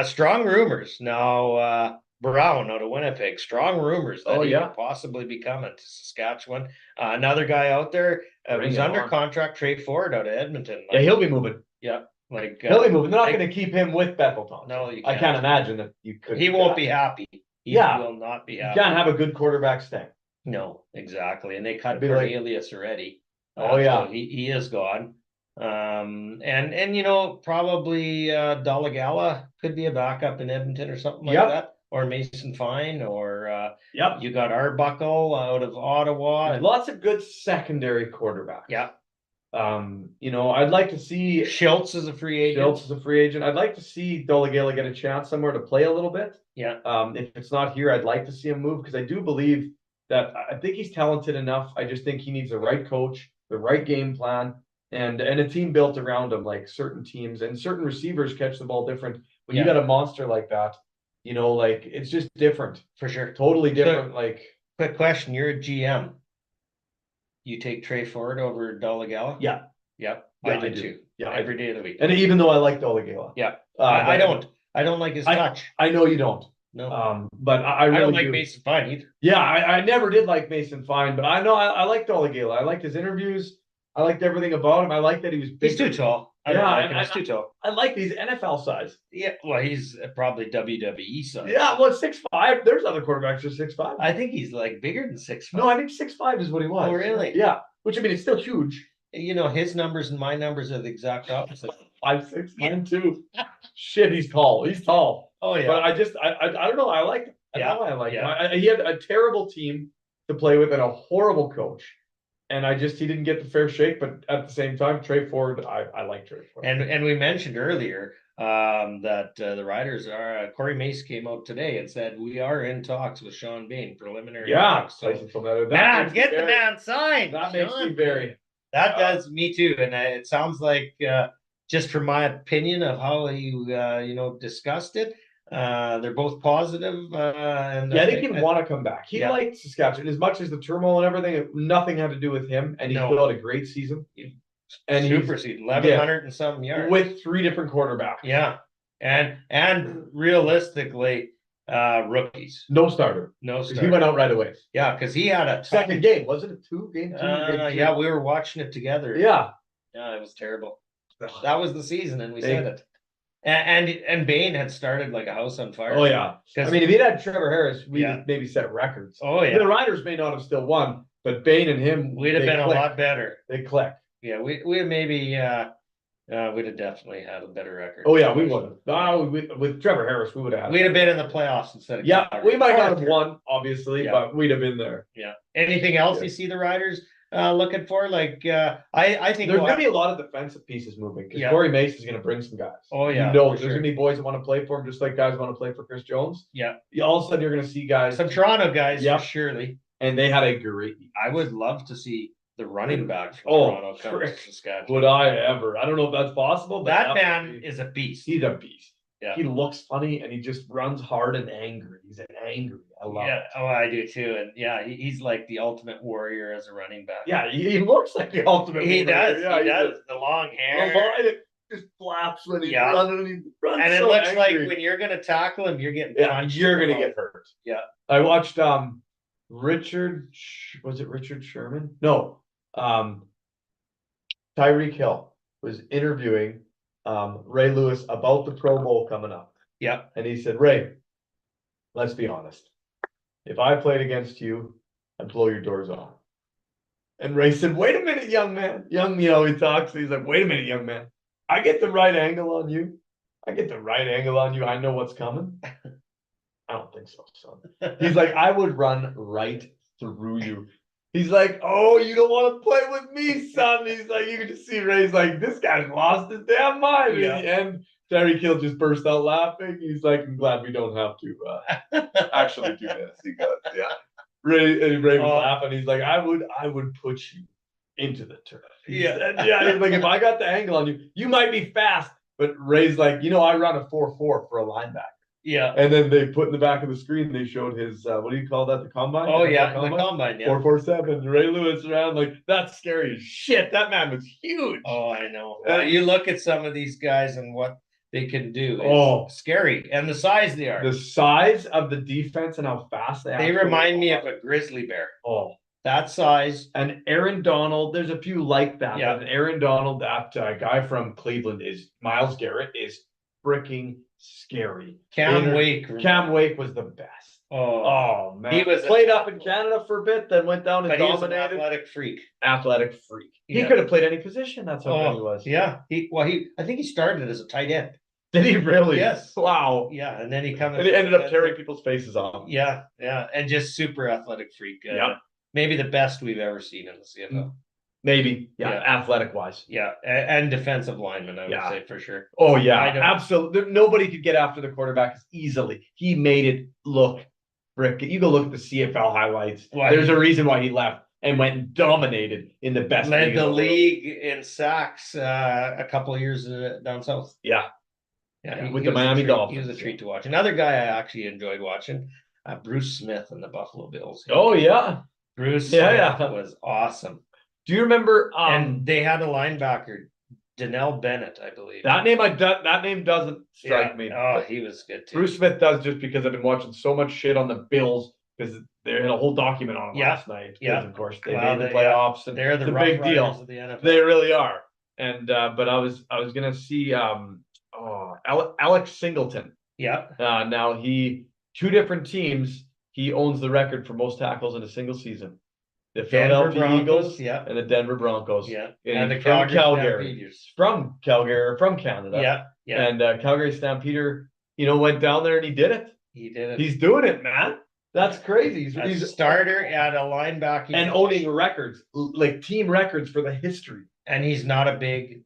strong rumors. Now Brown out of Winnipeg. Strong rumors that he could possibly be coming to Saskatchewan. Another guy out there who's under contract, Trey Ford out of Edmonton. Yeah, he'll be moving. Yeah. He'll be moving. They're not going to keep him with Bettleton. No, you can't. I can't imagine that you could. He won't be happy. He will not be happy. You can't have a good quarterback staying. No, exactly. And they cut Cornelius already. So he is gone. And probably Dalagala could be a backup in Edmonton or something like that. Or Mason Fine, or you got Arbuckle out of Ottawa. Lots of good secondary quarterbacks. Yeah. I'd like to see Schultz as a free agent. I'd like to see Dalagala get a chance somewhere to play a little bit. Yeah. If it's not here, I'd like to see him move because I do believe that I think he's talented enough. I just think he needs the right coach, the right game plan, and a team built around him. Like certain teams and certain receivers catch the ball different. When you got a monster like that, like it's just different. For sure. Totally different. Quick question. You're a GM. You take Trey Ford over Dolegala? Yeah. Yep. Yeah, I do too. Yeah. Every day of the week. And even though I like Dolegala. Yeah. I don't. I don't like his touch. I know you don't. No. But I really don't like Mason Fine either. Yeah, I never did like Mason Fine, but I know I like Dolegala. I liked his interviews. I liked everything about him. I liked that he was big. He's too tall. He's too tall. I like these NFL size. Yeah, well, he's probably WWE size. Yeah, well, 6'5". There's other quarterbacks who are 6'5". I think he's like bigger than 6'5". No, I think 6'5" is what he was. Oh, really? Yeah. Which I mean, it's still huge. His numbers and my numbers are the exact opposite. 5'6", 9'2". Shit, he's tall. He's tall. Oh yeah. But I don't know. I like him. I know I like him. He had a terrible team to play with and a horrible coach. And he didn't get the fair shake, but at the same time, Trey Ford, I like Trey Ford. And we mentioned earlier that the Riders are Corey Mace came out today and said we are in talks with Sean Bain, preliminary talks. So get the man signed. That makes me very. That does me too, and it sounds like just from my opinion of how he discussed it. They're both positive. And I think he'd want to come back. He liked Saskatchewan as much as the turmoil and everything. Nothing had to do with him, and he put out a great season. And super season, 1,100 and something yards with 3 different quarterbacks. Yeah, and realistically, rookies. No starter. He went out right away. Yeah, because he had a second game. Was it a 2 game? Yeah, we were watching it together. Yeah, it was terrible. That was the season, and we said it. And Bain had started like a house on fire. Oh yeah. I mean, if he'd had Trevor Harris, we'd maybe set records. Oh yeah. The Riders may not have still won, but Bain and him, we'd have been a lot better. They clicked. Yeah, we maybe we'd have definitely had a better record. Oh yeah, we would have. With Trevor Harris, we would have. We'd have been in the playoffs instead of. Yeah, we might not have won, obviously, but we'd have been there. Yeah. Anything else you see the Riders looking for? Like I think there's gonna be a lot of defensive pieces moving because Corey Mace is gonna bring some guys. Oh yeah, there's gonna be boys that want to play for him, just like guys want to play for Chris Jones. Yeah. All of a sudden, you're gonna see guys, some Toronto guys, surely. And they had a great. I would love to see the running back from Toronto come to Saskatchewan. Would I ever? I don't know if that's possible. But that man is a beast. He's a beast. Yeah. He looks funny and he just runs hard and angry. He's angry. I love it. Oh, I do too. And he's like the ultimate warrior as a running back. Yeah, he looks like the ultimate warrior. He does. He does. The long hair. It just flaps when he's running and he runs. And it looks like when you're gonna tackle him, you're getting punched. You're gonna get hurt. Yeah. I watched Richard Sherman? No. Tyreek Hill was interviewing Ray Lewis about the Pro Bowl coming up. Yeah. And he said, Ray, let's be honest. If I played against you, I'd blow your doors off. And Ray said, wait a minute, young man. He talks. He's like, wait a minute, young man. I get the right angle on you. I know what's coming. I don't think so, son. He's like, I would run right through you. He's like, oh, you don't want to play with me, son. He's like, you can just see Ray's like, this guy's lost his damn mind. Yeah. And Tyreek Hill just burst out laughing. He's like, I'm glad we don't have to actually do this. He goes, yeah. Ray was laughing. He's like, I would put you into the turf. He's like, if I got the angle on you, you might be fast. But Ray's like, I run a 4.4 for a linebacker. Yeah. And then they put in the back of the screen, they showed his, what do you call that? The combine? Oh, yeah. The combine, yeah. 4.47. Ray Lewis around, like, that's scary as shit. That man was huge. Oh, I know. You look at some of these guys and what they can do. It's scary. And the size they are. The size of the defense and how fast they are. They remind me of a grizzly bear. Oh. That size. And Aaron Donald, there's a few like that. Yeah. But Aaron Donald, that guy from Cleveland Miles Garrett is freaking scary. Cam Wake was the best. Oh man. He played up in Canada for a bit, then went down and dominated. He was an athletic freak. Yeah. He could have played any position. That's how good he was. Yeah. I think he started as a tight end. Did he really? Yes. Wow. Yeah. And then he ended up tearing people's faces off. Yeah. Yeah. And just super athletic freak. Maybe the best we've ever seen in the CFL. Maybe. Yeah. Athletic wise. Yeah. And defensive lineman, I would say for sure. Oh, yeah. Absolutely. Nobody could get after the quarterback easily. He made it look frick. You go look at the CFL highlights. Well, There's a reason why he left and went and dominated in the best led league the in world. league in sacks a couple of years down south. Yeah. Yeah, With the was a Miami treat. Dolphins. He was a treat to watch. Another guy I actually enjoyed watching, Bruce Smith and the Buffalo Bills. Oh yeah, Bruce Yeah, Smith was awesome. Do you remember? And they had a linebacker, Donnell Bennett, I believe. That name doesn't strike me. Oh, he was good too. Bruce Smith does, just because I've been watching so much shit on the Bills, because they had a whole document on it last night. Yeah, of course they made the playoffs, and they're the it's a Rough big deal. Riders of the NFL. They really are. And but I was gonna see Alex Singleton. Yeah. Now two different teams. He owns the record for most tackles in a single season. The Philadelphia Eagles, yeah, and the Denver Broncos, yeah, and the Calgary, from Calgary, from Canada, yeah. And Calgary Stampeder, went down there and he did it. He did it. He's doing it, man. That's crazy. He's a starter at a linebacker and owning records, like team records for the history. And he's not a big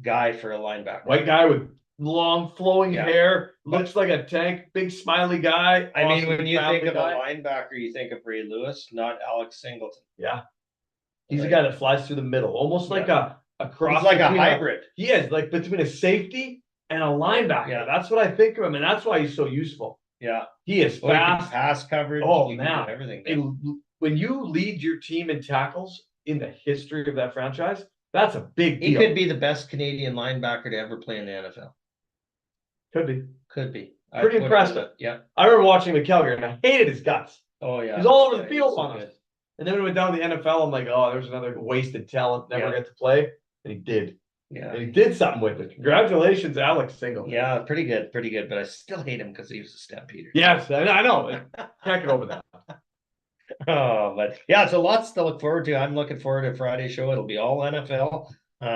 guy for a linebacker. White guy with long flowing hair, looks like a tank, big smiley guy. I mean, when you think of a linebacker, you think of Ray Lewis, not Alex Singleton. Yeah. He's a guy that flies through the middle, almost like a cross. He's like a hybrid. He is, like between a safety and a linebacker. Yeah. That's what I think of him, and that's why he's so useful. Yeah. He is fast. Pass coverage. Oh, man. Everything. When you lead your team in tackles in the history of that franchise, that's a big deal. He could be the best Canadian linebacker to ever play in the NFL. Could be. Pretty impressive. Yeah. I remember watching the Calgary and I hated his guts. Oh yeah. He's all over the field on us. And then when we went down to the NFL, I'm like, oh, there's another wasted talent, never get to play. And he did. Yeah. And he did something with it. Congratulations, Alex Singleton. Yeah, pretty good. But I still hate him because he was a Stampeder. Yes, I know. Can't get over that. Oh, but yeah, it's a lot to look forward to. I'm looking forward to Friday's show. It'll be all NFL. We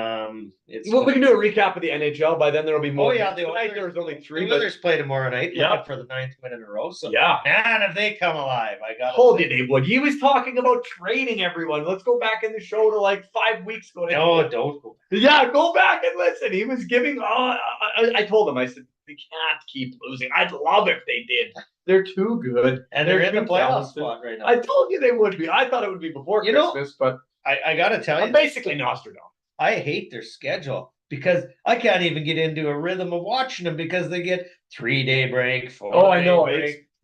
can do a recap of the NHL. By then there'll be more. Oh yeah, tonight there was only 3. The Oilers play tomorrow night. Yeah, for the 9th win in a row. So yeah, man, if they come alive, I got told you they would. He was talking about trading everyone. Let's go back in the show to like 5 weeks ago. No, don't go. Yeah, go back and listen. He was giving. I told him. I said they can't keep losing. I'd love if they did. They're too good, and they're in the playoff spot right now. I told you they would be. I thought it would be before Christmas, but I got to tell you, I'm basically Nostradamus. I hate their schedule because I can't even get into a rhythm of watching them because they get 3-day break. I know.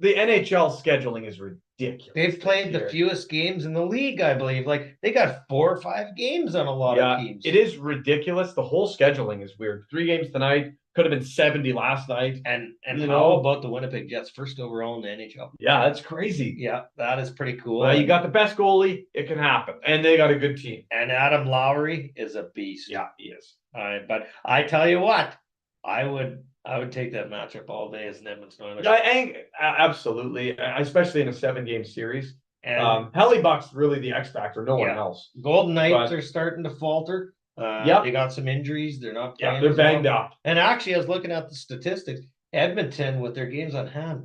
The NHL scheduling is ridiculous. They've played the fewest games in the league, I believe. Like they got 4 or 5 games on a lot of teams. It is ridiculous. The whole scheduling is weird. 3 games tonight. Could have been 70 last night. And how about the Winnipeg Jets first overall in the NHL? Yeah, that's crazy. Yeah, that is pretty cool. Well, you got the best goalie. It can happen. And they got a good team. And Adam Lowry is a beast. Yeah, he is. But I tell you what, I would take that matchup all day as an Edmonton Oilers. Absolutely, especially in a 7-game series. And Hellebuck's really the X factor. No one else. Golden Knights are starting to falter. They got some injuries. They're not playing. Yeah, they're banged up. And actually, I was looking at the statistics. Edmonton, with their games on hand,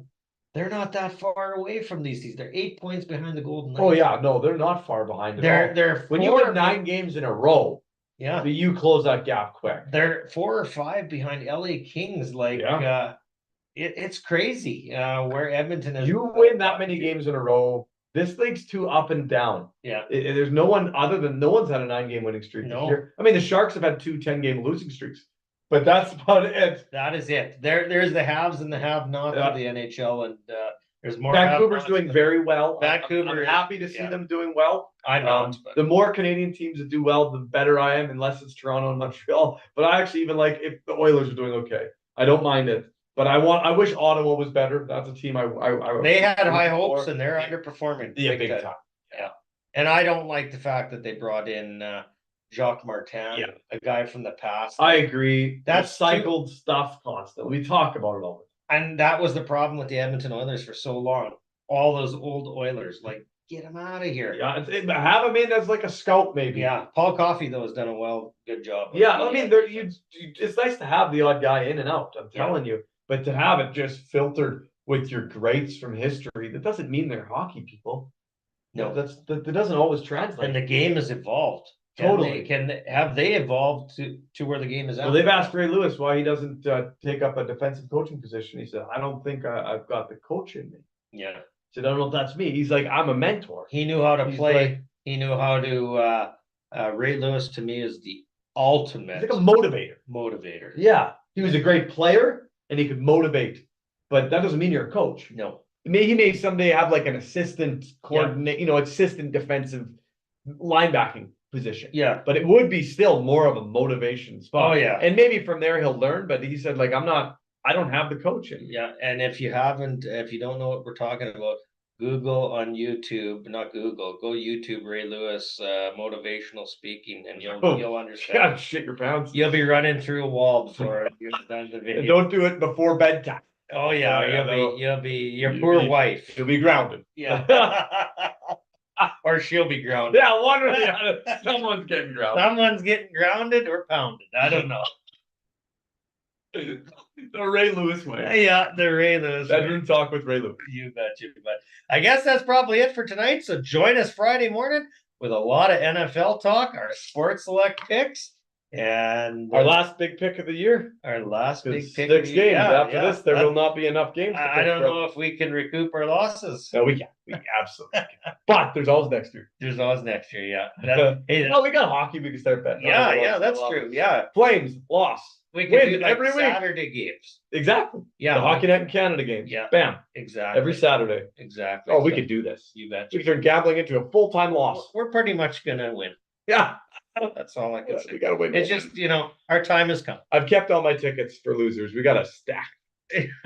they're not that far away from these teams. They're 8 points behind the Golden Knights. Oh yeah, no, they're not far behind. They're when you win 9 games in a row. Yeah, you close that gap quick. They're 4 or 5 behind LA Kings. It's crazy where Edmonton is. You win that many games in a row. This league's too up and down. Yeah. There's no one's had a 9-game winning streak this year. I mean, the Sharks have had 2 10-game losing streaks, but that's about it. That is it. There's the haves and the have-nots of the NHL, and there's more. Vancouver's doing very well. Vancouver. I'm happy to see them doing well. I know. The more Canadian teams that do well, the better I am, unless it's Toronto and Montreal. But I actually even like if the Oilers are doing okay. I don't mind it. But I wish Ottawa was better. That's a team I they had high hopes and they're underperforming. Yeah, big time. Yeah. And I don't like the fact that they brought in Jacques Martin, a guy from the past. I agree. That's cycled stuff constantly. We talk about it all the time. And that was the problem with the Edmonton Oilers for so long. All those old Oilers, get them out of here. Yeah, have them in as like a scout, maybe. Yeah, Paul Coffey though has done a good job. Yeah, I mean, it's nice to have the odd guy in and out. I'm telling you. But to have it just filtered with your greats from history, that doesn't mean they're hockey people. No, that doesn't always translate. And the game has evolved. Totally. Have they evolved to where the game is at? Well, they've asked Ray Lewis why he doesn't take up a defensive coaching position. He said, I don't think I've got the coach in me. Yeah. said, I don't know if that's me. He's like, I'm a mentor. He knew how to He's play. like- He knew how to. Ray Lewis to me is the ultimate He's like a motivator. motivator. Yeah. He was a great player and he could motivate, but that doesn't mean you're a coach. No. Maybe he may someday have like an assistant coordinate, assistant defensive linebacking position. Yeah. But it would be still more of a motivation spot. Oh, yeah. And maybe from there he'll learn, but he said, like, I don't have the coaching. Yeah. And if you don't know what we're talking about, Google on YouTube, not Google, go YouTube Ray Lewis motivational speaking, and you'll understand. God, shit your pants. You'll be running through a wall before you're done the video. And don't do it before bedtime. Oh yeah, you'll be your poor wife. You'll be grounded. Yeah. Or she'll be grounded. Yeah, one or the other. Someone's getting grounded. Someone's getting grounded or pounded. I don't know. The Ray Lewis way. Yeah, the Ray Lewis. Bedroom talk with Ray Lewis. You betcha. But I guess that's probably it for tonight. So join us Friday morning with a lot of NFL talk, our sports select picks, and Our last big pick of the year. our last big It's pick. 6 games. Yeah, After yeah. this, there will not be enough games. I don't know if we can recoup our losses. No, we can. We absolutely can. But there's always next year. There's always next year. Yeah. Hey, No, we got hockey. We can start betting. yeah, that's true. Yeah. Flames, loss. We can Win do like every week. Saturday games. Exactly. Yeah. The Hockey Night in Canada games. Yeah. Bam. Exactly. Every Saturday. Exactly. Oh, we So could do this. You bet. We could turn gambling into a full-time loss. We're pretty much gonna win. Yeah. That's all I can We say. gotta win. It's just, our time has come. I've kept all my tickets for losers. We got a stack.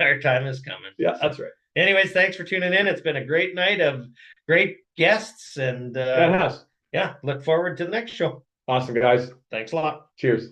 Our time is coming. Yeah, that's right. Anyways, thanks for tuning in. It's been a great night of great guests, and That has. yeah, look forward to the next show. Awesome, guys. Thanks a lot. Cheers.